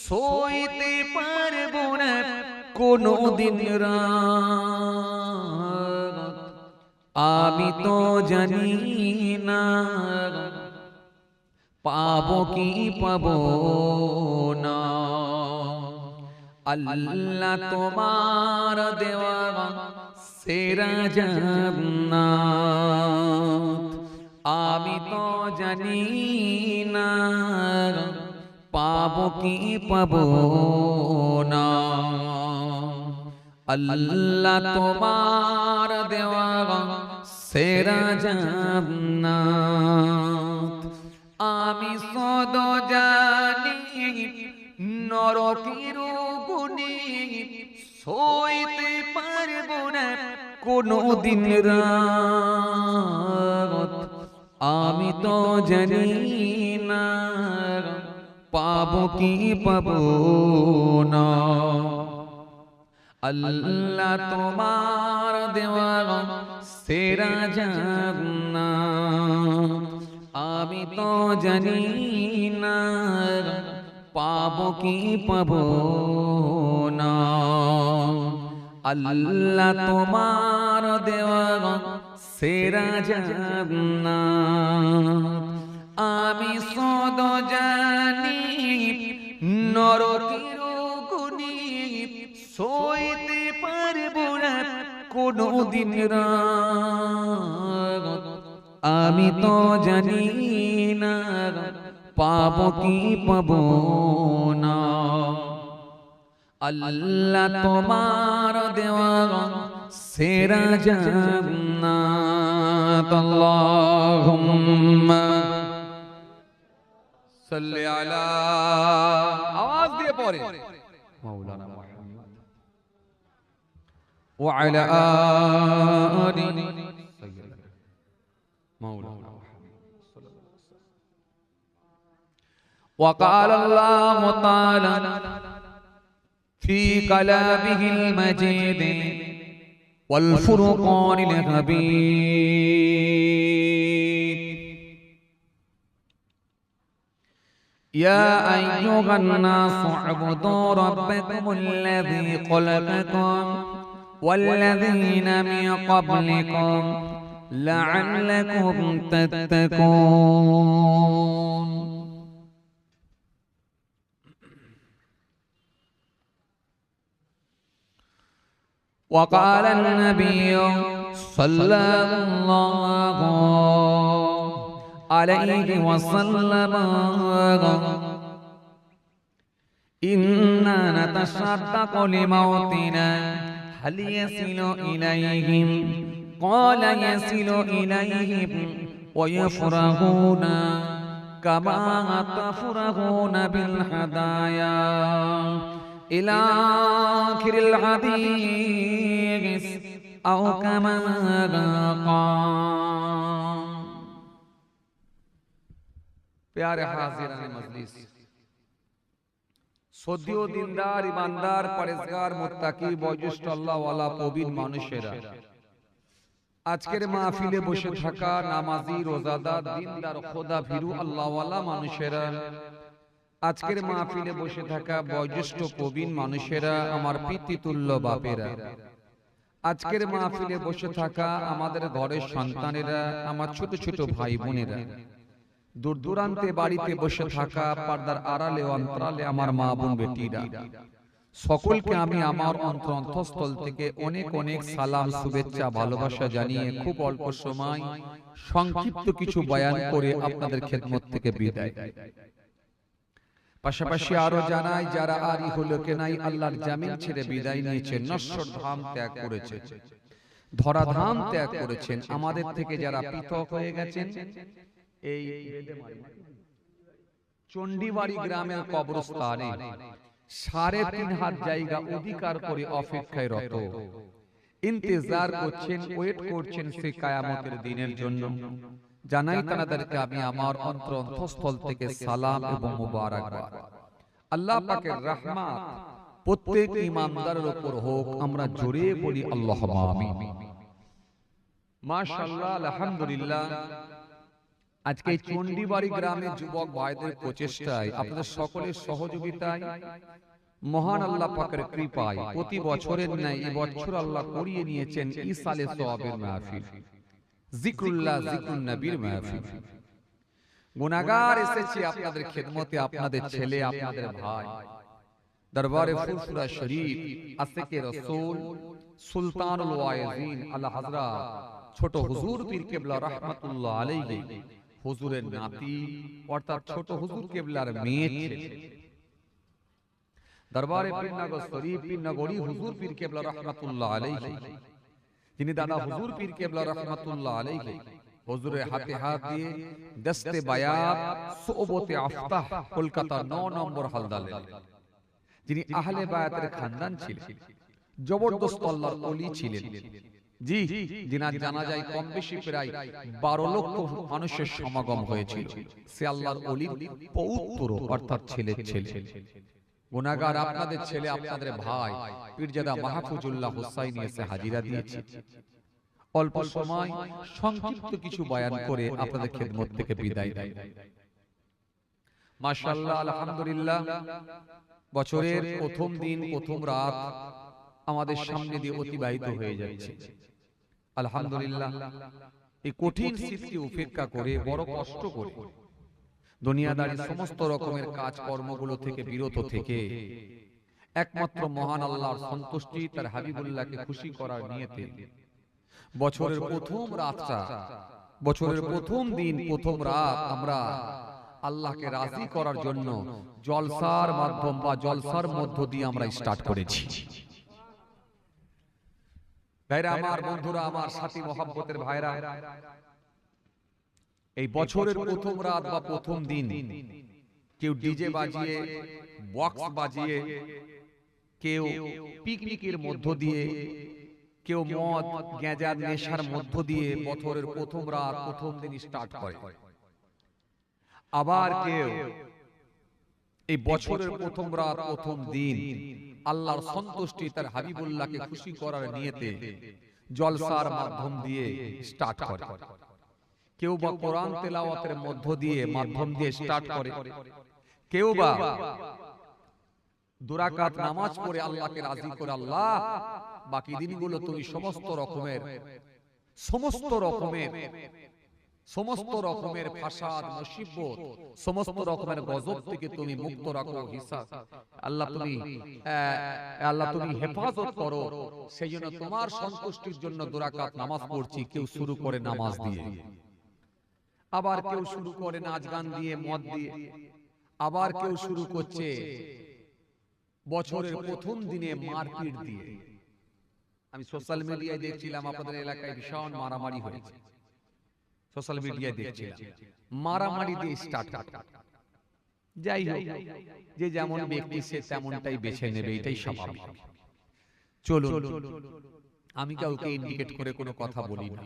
সইতে পারবো না কোনো দিন রাত। আমি তো জানি না পাবো কি পাবো না, আল্লাহ তোমার দেওয়া সেরা জান্নাত। আমি তো জানি না পাবো কি পাবো না, আল্লাহ তোমার দেওয়া সেরা জান্নাত। আমি সদ জানি নরকের গুনি সইতে পারবো না কোনো দিন রাত। আমি তো জানি না পাবো কি পাবো না, আল্লাহ তোমার দেওয়া সেরা জান্নাত। আমি তো জানি না পাবো কি পাবো না, আল্লাহ তোমার দেওয়া সেরা জান্নাত। আমি সদ জানি নরকের গুনি সইতে পারবো না কোনো দিন রাত। আমি তো জানি না পাবো কি পাবো না, আল্লাহ তোমার দেওয়া সেরা জান্নাত। আল্লাহুম্মা সাল্লি আলা, আওয়াজ দিয়ে পড়ে মাওলানা মুহাম্মদ ওয়া আলা আলি সাইয়্যিদিনা মাওলানা মুহাম্মদ সাল্লাল্লাহু আলাইহি ওয়াসাল্লাম। وقال الله تعالى في كلامه المجيد والفرقان الحميد: يا أيها الناس اعبدوا ربكم الذي خلقكم والذين من قبلكم لعلكم تتقون. وقال النبي صلى الله عليه وسلم: إنا نتصدق لموتنا هل يصل إليهم؟ قال: يصل إليهم ويفرحون كما تفرحون بالهدايا إلى آخر الحديث أو كما قال. प्यारे हाजिरान मजलिस, সদীয় দিনদার ইমানদার পরেজগার মুত্তাকি বয়োজ্যেষ্ঠ আল্লাহ ওয়ালা প্রবীণ মানুষেরা, আজকের মাহফিলে বসে থাকা নামাজি রোজাদার দিনদার খোদা ভীরু আল্লাহ ওয়ালা মানুষেরা, আজকের মাহফিলে বসে থাকা বয়োজ্যেষ্ঠ প্রবীণ মানুষেরা, আমার পিতৃতুল্য বাপেরা, আজকের মাহফিলে বসে থাকা আমাদের ঘরের সন্তানেরা, আমার ছোট ছোট ভাই বোনেরা, দূর দূরান্তে বাড়িতে বসে থাকা পর্দার আড়ালে অন্তরালে আমার মা বোন বেটিরা সকলকে আমি আমার অন্তঃস্থল থেকে অনেক অনেক সালাম শুভেচ্ছা ভালোবাসা জানিয়ে খুব অল্প সময় সংক্ষিপ্ত কিছু বয়ান করে আপনাদের খেদমত থেকে বিদায়। পাশাপাশি আরো জানাই যারা আর ইহলোকে নাই আল্লাহর জামিন ছেড়ে বিদায় নিয়েছেন, নশ্বর ধাম ত্যাগ করেছেন, ধরাধাম ত্যাগ করেছেন, আমাদের থেকে যারা পৃথক হয়ে গেছেন এই চণ্ডীবাড়ি গ্রামের কবরস্থানে ৩.৫ হাত জায়গা অধিকার করে অপেক্ষায় রত ইন্তজার করছেন, ওয়েট করছেন সেই কিয়ামতের দিনের জন্য। জানাই তাদেরকে আমি আমার অন্তঃস্থল থেকে সালাম এবং মুবারকবাদ। আল্লাহ পাকের রহমত প্রত্যেক ঈমানদারের উপর হোক, আমরা জোরে বলি আল্লাহুম্মা আমিন। মাশাআল্লাহ, আলহামদুলিল্লাহ। আজকে এই চণ্ডীবাড়ি গ্রামের যুবক ভাইদের প্রচেষ্টায়, আপনাদের সকলের সহযোগিতায়, মহান আল্লাহ পাকের কৃপায় প্রতি বছরের ন্যায় এই বছর আল্লাহ করিয়ে নিয়েছেন ইসালে সওয়াবের মাহফিল, জিকরুল্লাহ, জিকরুন নবীর মাহফিল। গুনাহগার এসেছে আপনাদের খেদমতে, আপনাদের ছেলে, আপনাদের ভাই, দরবারে ফুরফুরা শরীফ, আশিকে রাসূল, সুলতানুল ওয়াইজিন আলা হযরত ছোট হুজুর পীর কেবলা রাহমাতুল্লাহ আলাইহি, হুজুরের নাতি অর্থাৎ ছোট হুজুর কেবলার মেয়ে ছেলে, দরবারে পীরনগর শরীফ পীরনগরী হুজুর পীর কেবলা রাহমাতুল্লাহ আলাইহি, যিনি দাদা হুজুর পীর কেবলা রাহমাতুল্লাহ আলাইহি হুজুরের হাতে হাত দিয়ে দস্তে বায়াত সোবতে আফতাহ কলকাতা ৯ নম্বর হালদালে, যিনি আহলে বায়াতের খানদান ছিলেন, জবরদস্ত আল্লাহর ওলি ছিলেন। জি, যিনার জানাজায় কম বেশি প্রায় ১২ লক্ষ মানুষের সমাগম হয়েছিল। সে আল্লাহর ওলির পৌত্র অর্থাৎ ছেলের ছেলে। গুনাহগার আপনাদের ছেলে, আপনাদের ভাই পীরজাদা মাহফুজুল্লাহ হুসাইনি এসে হাজিরা দিয়েছে। অল্প সময় সংক্ষিপ্ত কিছু বয়ান করে আপনাদের খেদমত থেকে বিদায় দেয়। মাশাআল্লাহ, আলহামদুলিল্লাহ। বছরের প্রথম দিন, প্রথম রাত আমাদের সামনে দিয়ে অতিবাহিত হয়ে যাচ্ছে। আলহামদুলিল্লাহ, এই কঠিন শীতকে উপেক্ষা করে, বড় কষ্ট করে, দুনিয়াদারির সমস্ত রকমের কাজ কর্মগুলো থেকে বিরত থেকে একমাত্র মহান আল্লাহর সন্তুষ্টি, তার হাবিবুল্লাহকে খুশি করার নিয়তে বছরের প্রথম রাতটা, বছরের প্রথম দিন, প্রথম রাত আমরা আল্লাহকে রাজি করার জন্য জলসার মাধ্যম বা জলসার মধ্য দিয়ে আমরা স্টার্ট করেছি। ভাইরা আমার, বন্ধুরা আমার, সাথী মহব্বতের ভাইরা, এই বছরের প্রথম রাত বা প্রথম দিন কেউ ডিজে বাজিয়ে, বক্স বাজিয়ে, কেউ পিকনিকের মধ্য দিয়ে, কেউ মদ গাঁজার নেশার মধ্য দিয়ে বছরের প্রথম রাত, প্রথম দিন স্টার্ট করে। আবার কেউ এই বছরের প্রথম রাত, প্রথম দিন আল্লাহর সন্তুষ্টি, তার হাবিবুল্লাহকে খুশি করার নিয়তে জলসার মাধ্যম দিয়ে স্টার্ট করে। কেউ বা কোরআন তেলাওয়াতের মধ্য দিয়ে, মাধ্যম দিয়ে স্টার্ট করে। কেউ বা 2 রাকাত নামাজ পড়ে আল্লাহকে রাজি করে, আল্লাহ বাকি দিনগুলো তুমি সমস্ত রকমের ফাসাদ, মুসিবত, সমস্ত রকমের গজব থেকে তুমি মুক্ত রাখো, হিসাব আল্লাহ তুমি হেফাজত করো। সেই জন্য তোমার সন্তুষ্টির জন্য 2 রাকাত নামাজ পড়ছি। কেউ শুরু করে নামাজ দিয়ে, আবার কেউ শুরু করে নাচ গান দিয়ে, মদ দিয়ে, আবার কেউ শুরু করছে বছরের প্রথম দিনে মারপিট দিয়ে। আমি সোশ্যাল মিডিয়ায় দেখছিলাম আপনাদের এলাকায় ভীষণ মারামারি হয়েছে। সোশ্যাল মিডিয়ায় দেখছিলাম মারামারি দিয়ে স্টার্ট। যাই হোক, যে যেমন ব্যক্তি সে তেমনটাই বেছে নেবে, এটাই স্বাভাবিক। চলুন, আমি কাউকে ইন্ডিকেট করে কোনো কথা বলি না,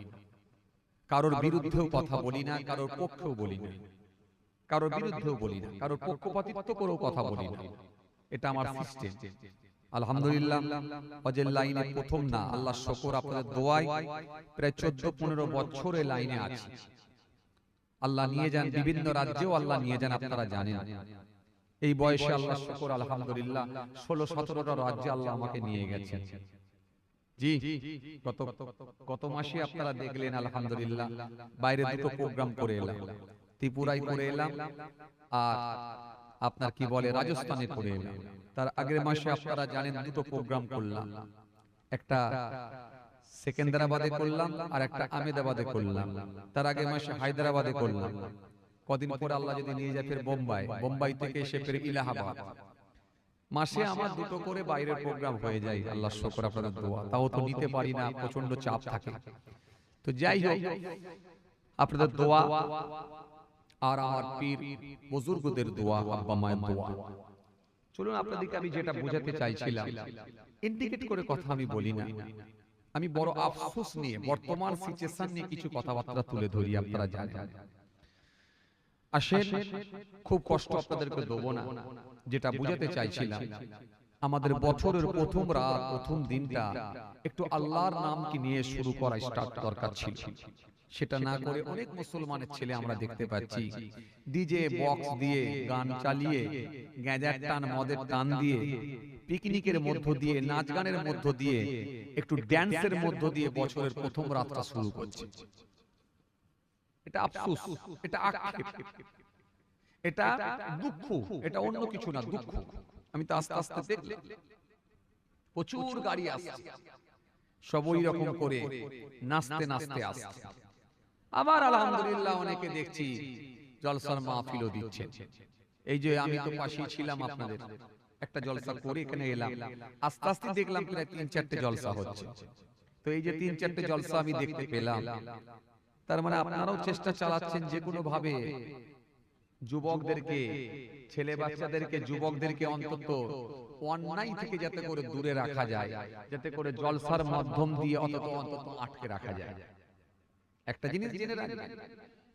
কারোর বিরুদ্ধেও কথা বলি না, কারোর পক্ষেও বলি না, কারোর বিরুদ্ধেও বলি না, কারোর পক্ষপাতিত্ব করেও কথা বলি না। এটা আমার সিস্টেম। আলহামদুলিল্লাহ, হজের লাইনে প্রথম না, আল্লাহ শুকর, আপনাদের দোয়ায় প্রায় 14-15 বছরে লাইনে আছি। আল্লাহ নিয়ে যান, বিভিন্ন রাজ্যেও আল্লাহ নিয়ে যান, আপনারা জানেন। এই বয়সে আল্লাহ শুকর, আলহামদুলিল্লাহ 16-17টা রাজ্যে আল্লাহ আমাকে নিয়ে গেছেন। জি, গত মাসে আপনারা দেখলেন, আলহামদুলিল্লাহ বাইরে 2টো প্রোগ্রাম করে এলাম। ত্রিপুরায় করে এলাম, আর আপনার কি বলে রাজস্থানে করে এলাম। তার আগের মাসে আপনারা জানেন দুটো প্রোগ্রাম করলাম, একটা সেকেন্দ্রাবাদে করলাম আর একটা আহমেদাবাদে করলাম। তার আগের মাসে হায়দ্রাবাদে করলাম। কদিন পর আল্লাহ যদি নিয়ে যায় ফের বোম্বাই, বোম্বাই থেকে এসে ফের ইলাহাবাদ। মাসে আমার দুটো করে বাইরের প্রোগ্রাম হয়ে যায়। আল্লাহ শুকর, আপনাদের দোয়া। তাও তো নিতে পারি না, প্রচন্ড চাপ থাকে। তো যাই হোক, আপনাদের দোয়া আর আমার পীর বুজুর্গদের দোয়া, আব্বা মায়ের দোয়া। চলুন আপনাদেরকে আমি যেটা বোঝাতে চাইছিলাম, ইন্ডিকেট করে কথা আমি বলি না, আমি বড় আফসোস নিয়ে বর্তমান সিচুয়েশন নিয়ে কিছু কথাবার্তা তুলে ধরি। আপনারা জানেন, আসেন, খুব কষ্ট আপনাদেরকে দেবো না। যেটা বুঝাতে চাইছিলাম, আমাদের বছরের প্রথম রাত, প্রথম দিনটা একটু আল্লাহর নাম কি নিয়ে শুরু করা স্টার্ট দরকার ছিল। সেটা না করে অনেক মুসলমানের ছেলে আমরা দেখতে পাচ্ছি ডিজে বক্স দিয়ে গান চালিয়ে, গাঁজার টান, মদের টান দিয়ে, পিকনিকের মধ্য দিয়ে, নাচ গানের মধ্য দিয়ে, একটু ড্যান্সের মধ্য দিয়ে বছরের প্রথম রাতটা শুরু করছে। এটা আফসোস, এটা আক্ষেপ, এটা দুঃখ, এটা অন্য কিছু না, দুঃখ। আমি তো আস্তে আস্তে দেখলাম প্রচুর গাড়ি আসছে, সব ওই রকম করে নাচতে নাচতে আসছে। আবার আলহামদুলিল্লাহ অনেকে দেখছি জলসার মাহফিলও দিচ্ছেন। এই যে আমি তো পাশেই ছিলাম, আপনাদের একটা জলসা করে এখানে এলাম, আস্তে আস্তে দেখলাম প্রায় 3-4টে জলসা হচ্ছে। তো এই যে 3-4টে জলসা আমি দেখতে পেলাম, তার মানে আপনারাও চেষ্টা চালাচ্ছেন যে কোনো ভাবে যুবকদেরকে, ছেলে বাচ্চাদেরকে, যুবকদেরকে অন্তত অন্যায় থেকে যাতে করে দূরে রাখা যায়, যাতে করে জলসার মাধ্যম দিয়ে অন্তত আটকে রাখা যায়। একটা জিনিস জেনে রাখবেন,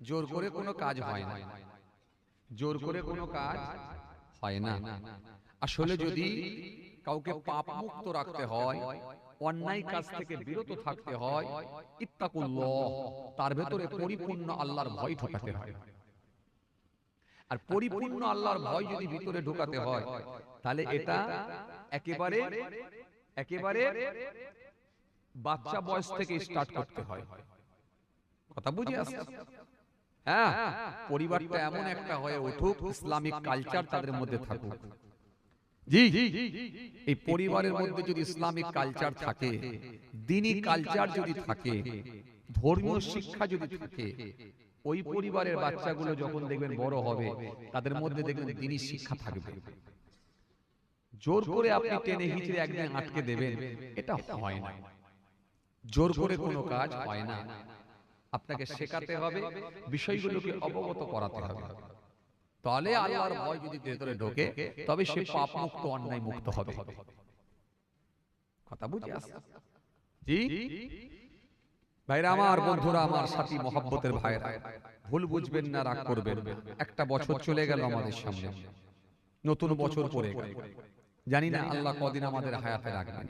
জোর করে কোনো কাজ হয় না, জোর করে কোনো কাজ হয় না। আসলে যদি কাউকে পাপ মুক্ত রাখতে হয়, অন্যায় কাজ থেকে বিরত থাকতে হয়, ইত্তাকুল্লাহ, তার ভেতরে পরিপূর্ণ আল্লাহর ভয় ঢোকাতে হয়। আর পরিপূর্ণ আল্লাহর ভয় যদি ভিতরে ঢোকাতে হয়, তাহলে এটা একেবারে একেবারে বাচ্চা বয়স থেকে স্টার্ট করতে হয়। কথা বুঝে আসছে? হ্যাঁ, পরিবারটা এমন একটা হয়ে উঠুক, ইসলামিক কালচার তাদের মধ্যে থাকুক। জি, এই পরিবারের মধ্যে যদি ইসলামিক কালচার থাকে, দ্বীনি কালচার যদি থাকে, ধর্মীয় শিক্ষা যদি থাকে, ওই পরিবারের বাচ্চাগুলো যখন দেখবেন বড় হবে, তাদের মধ্যে দেখবেন দ্বীনি শিক্ষা থাকবে। জোর করে আপনি টেনে হিচড়ে একদিন আটকে দেবেন, এটা হয় না। জোর করে কোনো কাজ হয় না। আপনাকে শেখাতে হবে, বিষয়গুলোকে অবগত করাতে হবে। তাহলে আল্লাহর ভয় যদি ভেতরে ঢোকে, তবে সে পাপ মুক্ত, অন্যায় মুক্ত হবে। কথা বুঝে আসছে? জি ভাইরা আমার, বন্ধুরা আমার, সাথী মহব্বতের ভাইরা, ভুল বুঝবেন না, রাগ করবেন না। একটা বছর চলে গেল আমাদের সামনে, নতুন বছর পড়ে গেল। জানি না আল্লাহ কদিন আমাদের হায়াতে রাখবেন।